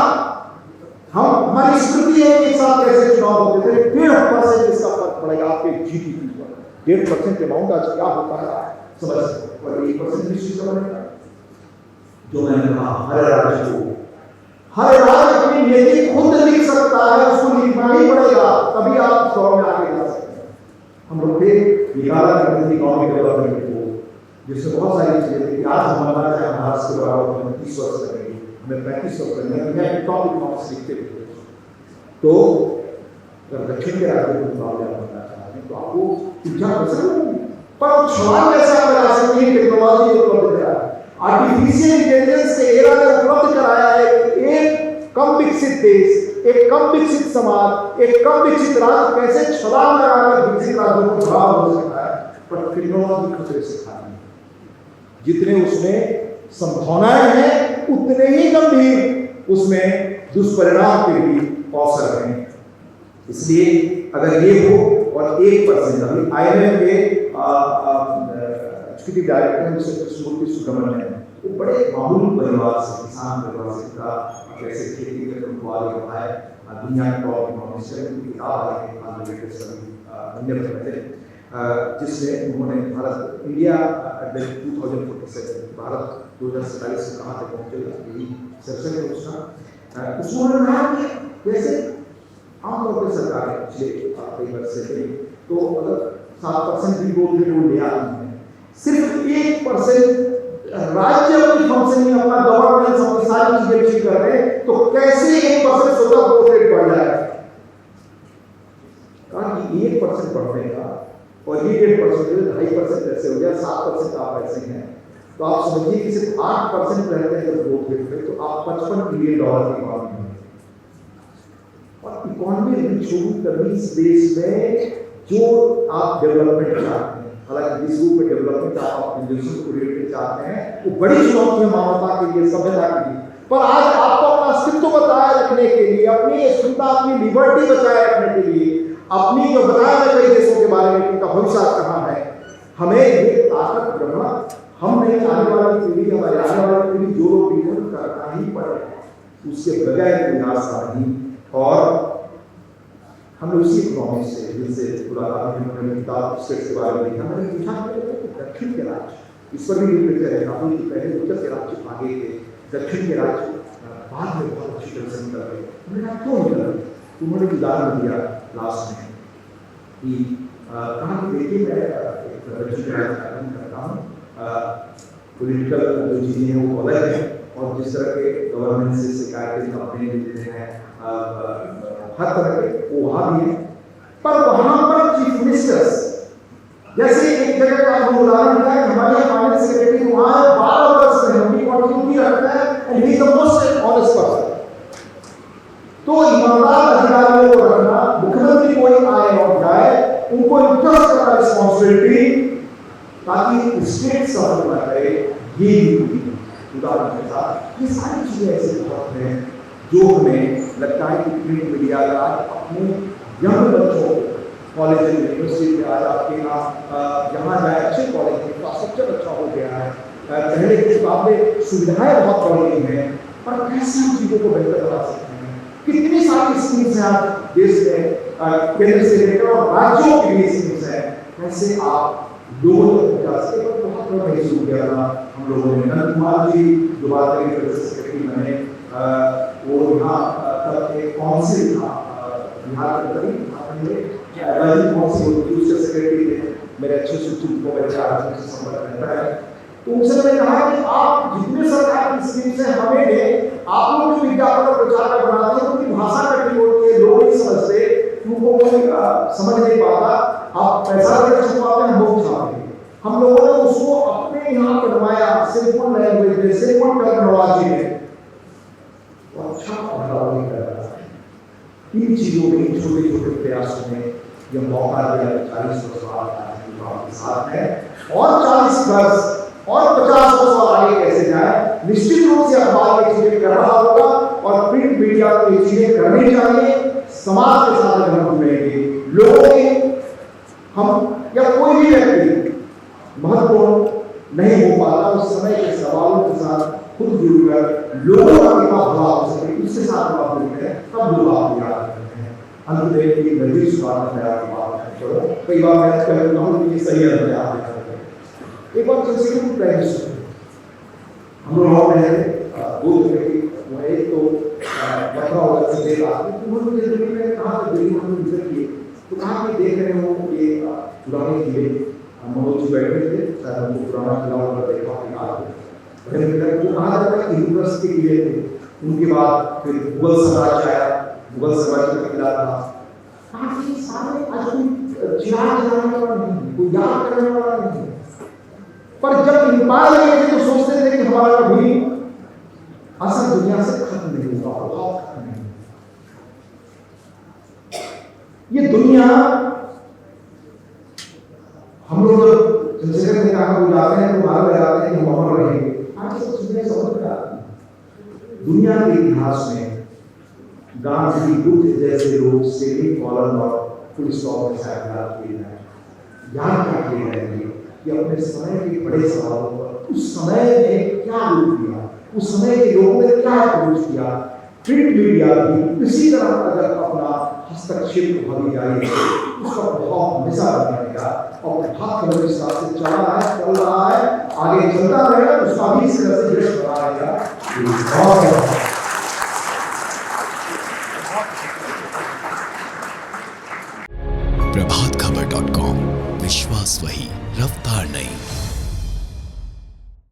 हमारी स्मृति है एक साथ कैसे चुनाव होते थे। 1.5% इसका फर्क पड़ेगा आपके जीडीपी पर। 1.5% अमाउंट आज क्या होता है समझ सकते, और 1% निश्चित बनेगा। जो मैंने कहा, हर राज्य अपनी नीति खुद लिख सकता है, उसको लिखना ही पड़ेगा, तभी आप इस दौर में आगे जा सकते हैं। हम लोग निकाला करते थे इकोनॉमिक डेवलपमेंट को, जिससे बहुत सारी चीजें थी। आज हम बनाना चाहे महाराष्ट्र के बराबर 30 वर्ष लगेंगे, हमें 35 वर्ष में टॉप इकोनॉमिक्स लिखते थे। तो अगर दक्षिण के राज्यों को मुकाबले बनना चाहते हैं तो आपको 50% पर सवाल कैसे आप लगा सकते हैं टेक्नोलॉजी उपलब्ध करा आर्टिफिशियल इंटेलिजेंस के एरा ने उपलब्ध कराया है एक कम विकसित देश, एक कम विकसित समाज, एक कम विकसित राज्य कैसे छलांग लगाकर विकसित राज्यों को बड़ा हो सकता है। पर टेक्नोलॉजी खतरे से खाली, जितने उसमें संभावनाएं हैं उतने ही गंभीर उसमें दुष्परिणाम के भी अवसर हैं। इसलिए अगर ये हो और 1% अभी IMF के executive director mister Krishnamurthy Subramanian है, वो बड़े मामूली परिवार से, किसान परिवार से था, कैसे खेती करके उनको आगे बढ़ाए, दुनिया के टॉप इकोनॉमिस्ट है, उनकी किताब आई है हाल में सभी अन्य जिसमें उन्होंने भारत इंडिया 2047 भारत 2047 से कहाँ तक पहुँचेगा यही शीर्षक है उसका। उसमें कहा कि वैसे आमतौर पर सरकार पिछले कई वर्ष से तो अगर 7% भी ग्रोथ रेट वो ले आती है, सिर्फ 1% राज्य अपनी फंक्शनिंग अपना गवर्नेंस अपनी सारी चीजें ठीक कर रहे हैं तो कैसे 1% स्वतः ग्रोथ रेट बढ़ जाएगा। कहा कि 1% बढ़ने का और ये 2.5% ऐसे हो गया, 7% आप ऐसे हैं तो आप समझिए कि सिर्फ 8% रहते हैं अगर ग्रोथ रेट पे तो आप $55 बिलियन की इकॉनमी में, और इकॉनमी रिच होगी तभी इस देश में जो आप डेवलपमेंट चाहते हैं। हालांकि जिस रूप में डेवलपमेंट आप अपने देशों को रिलेटेड चाहते हैं वो बड़ी चुनौती है मानवता के लिए, सभ्यता के लिए, पर आज आपको अपना अस्तित्व बचाए रखने के लिए, अपनी अस्मिता अपनी लिबर्टी बचाए रखने के लिए, अपनी जो बताया है कई देशों के बारे में उनका भविष्य कहाँ है, हमें ये ताकत करना हम नहीं, आने वाली पीढ़ी हमारी आने वाली पीढ़ी जो लोग भी करना ही पड़ेगा, उसके बगैर कोई रास्ता नहीं। और हमने उसी इकोनॉमिक्स से जिनसे किताब स्टेट के बारे में लिखा, मैंने पूछा दक्षिण के राज्य, इस पर भी लिटरेचर है काफी, पहले उत्तर के राज्य आगे थे, दक्षिण के राज्य बाद में बहुत अच्छी तरह से निकल गए। हमने कहा क्यों निकल गए, उन्होंने उदाहरण दिया लास्ट में कि कहा कि देखिए मैं दक्षिण के राज्य का काम करता हूँ, पॉलिटिकल जो चीज़ें हैं वो अलग है और जिस तरह के गवर्नेंस से शिकायतें कंप्लेन देते हैं हर तरह के वो वहाँ भी है, पर वहाँ पर चीफ मिनिस्टर्स जैसे एक जगह का हम उदाहरण दिया कि हमारे फाइनेंस सेक्रेटरी वहाँ 12 वर्ष में उनकी कंटिन्यूटी रखता है and he is the most honest person. तो ईमानदार अधिकारियों को रखना, मुख्यमंत्री कोई आए और जाए उनको इंट्रस्ट करना रिस्पॉन्सिबिलिटी ताकि स्टेट सफल ना करे, ये उदाहरण के साथ ये सारी चीजें ऐसे बहुत हैं जो हमें लगता है कि प्रिंट मीडिया अपने यंग बच्चों को कॉलेज यूनिवर्सिटी में आज आपके यहाँ जाए अच्छे कॉलेज में इंफ्रास्ट्रक्चर अच्छा हो गया है, पहले के मुकाबले सुविधाएं बहुत बढ़ गई हैं, पर कैसे हम चीज़ों को बेहतर बना सकते हैं। कितनी सारी स्कीम्स हैं आप देश में केंद्र से लेकर और राज्यों की भी स्कीम्स हैं, कैसे आप लोगों तक पहुँचा सके। पर बहुत लोग नहीं शुरू किया था हम लोगों ने, नंद कुमार जी जो बात करेंगे सेक्रेटरी बने, वो यहाँ तब एक काउंसिल था बिहार के करीब दूसरे सेक्रेटरी थे, मेरे अच्छे सूचित को मेरे चार से संपर्क रहता है, तो उनसे मैंने कहा कि आप जितने सरकार की स्कीम से हमें दें, आप लोग जो विज्ञापन और प्रचार बनाते हैं उनकी भाषा कठिन होती है, लोग नहीं समझते, उनको कोई समझ नहीं पाता, आप पैसा देकर छपवाते हैं, हम लोग छापते हैं। हम लोगों ने उसको अपने यहाँ बनवाया सिंपल लैंग्वेज में, सिंपल टेक्नोलॉजी में, अच्छा बदलाव नहीं कर रहा है। इन चीजों में छोटे छोटे प्रयासों में यह मौका दिया 40 वर्ष आपके साथ है और 40 वर्ष और 50 वर्ष और आगे कैसे जाए, निश्चित रूप से अखबार की चीजें कर रहा होगा और प्रिंट मीडिया को ये चीजें करनी चाहिए। समाज के साथ अगर हम जुड़ेंगे, लोगों के हम या कोई भी व्यक्ति महत्वपूर्ण नहीं हो पाता, उस समय के सवालों के साथ खुद जुड़कर लोगों का कितना भला हो सके उसके साथ बात करते हैं, तब लोग आपको याद करते हैं। अंत में एक नजदीक सुधार में आपकी बात छोड़ो, कई बार मैं कहता हूँ कि सही है आप देखते हैं। एक बार जैसे कि प्राइवेट हम लोग रहे दो व्यक्ति, वो एक तो बता होगा सीधे रात में, उन्होंने मुझे दिल्ली में कहा था, दिल्ली में विजिट किए तो कहा कि देख रहे हो ये पुराने किले, मनोज जी बैठे थे, शायद उनको पुराना किला वगैरह देखा होगा, जो कहा जाता है इंद्रप्रस्थ के किले थे, उनके बाद फिर मुगल साम्राज्य आया, मुगल साम्राज्य का किला था। काफी सारे आज कोई चिराग जलाने वाला नहीं, कोई याद करने वाला नहीं। पर जब नेपाल गए थे तो सोचते थे कि हमारा कभी असल दुनिया से खत्म नहीं होगा, बहुत खत्म नहीं। ये दुनिया हम लोग चंद्रशेखर ने कहा वो जाते हैं तो मालूम लगाते हैं कि हम अमर रहेंगे। आज सब चीजें समझ में आती हैं। दुनिया के इतिहास में गांधी, बुद्ध जैसे लोग सेमीकोलन और फुल स्टॉप में शायद याद किए जाए। याद क्या किए जाएंगे कि अपने समय के बड़े सवालों पर उस समय ने क्या रूप दिया, उस समय के लोगों ने क्या अप्रोच किया। प्रिंट मीडिया भी इसी तरह अगर अपना हस्तक्षेप भागी जाए उसका प्रभाव हमेशा बनेगा और प्रभाव के हिसाब से चल रहा है, चल रहा है, आगे चलता रहेगा, उसका भी इस तरह से दृश्य बनाएगा। प्रभातखबर.com, विश्वास वही, रफ्तार नहीं।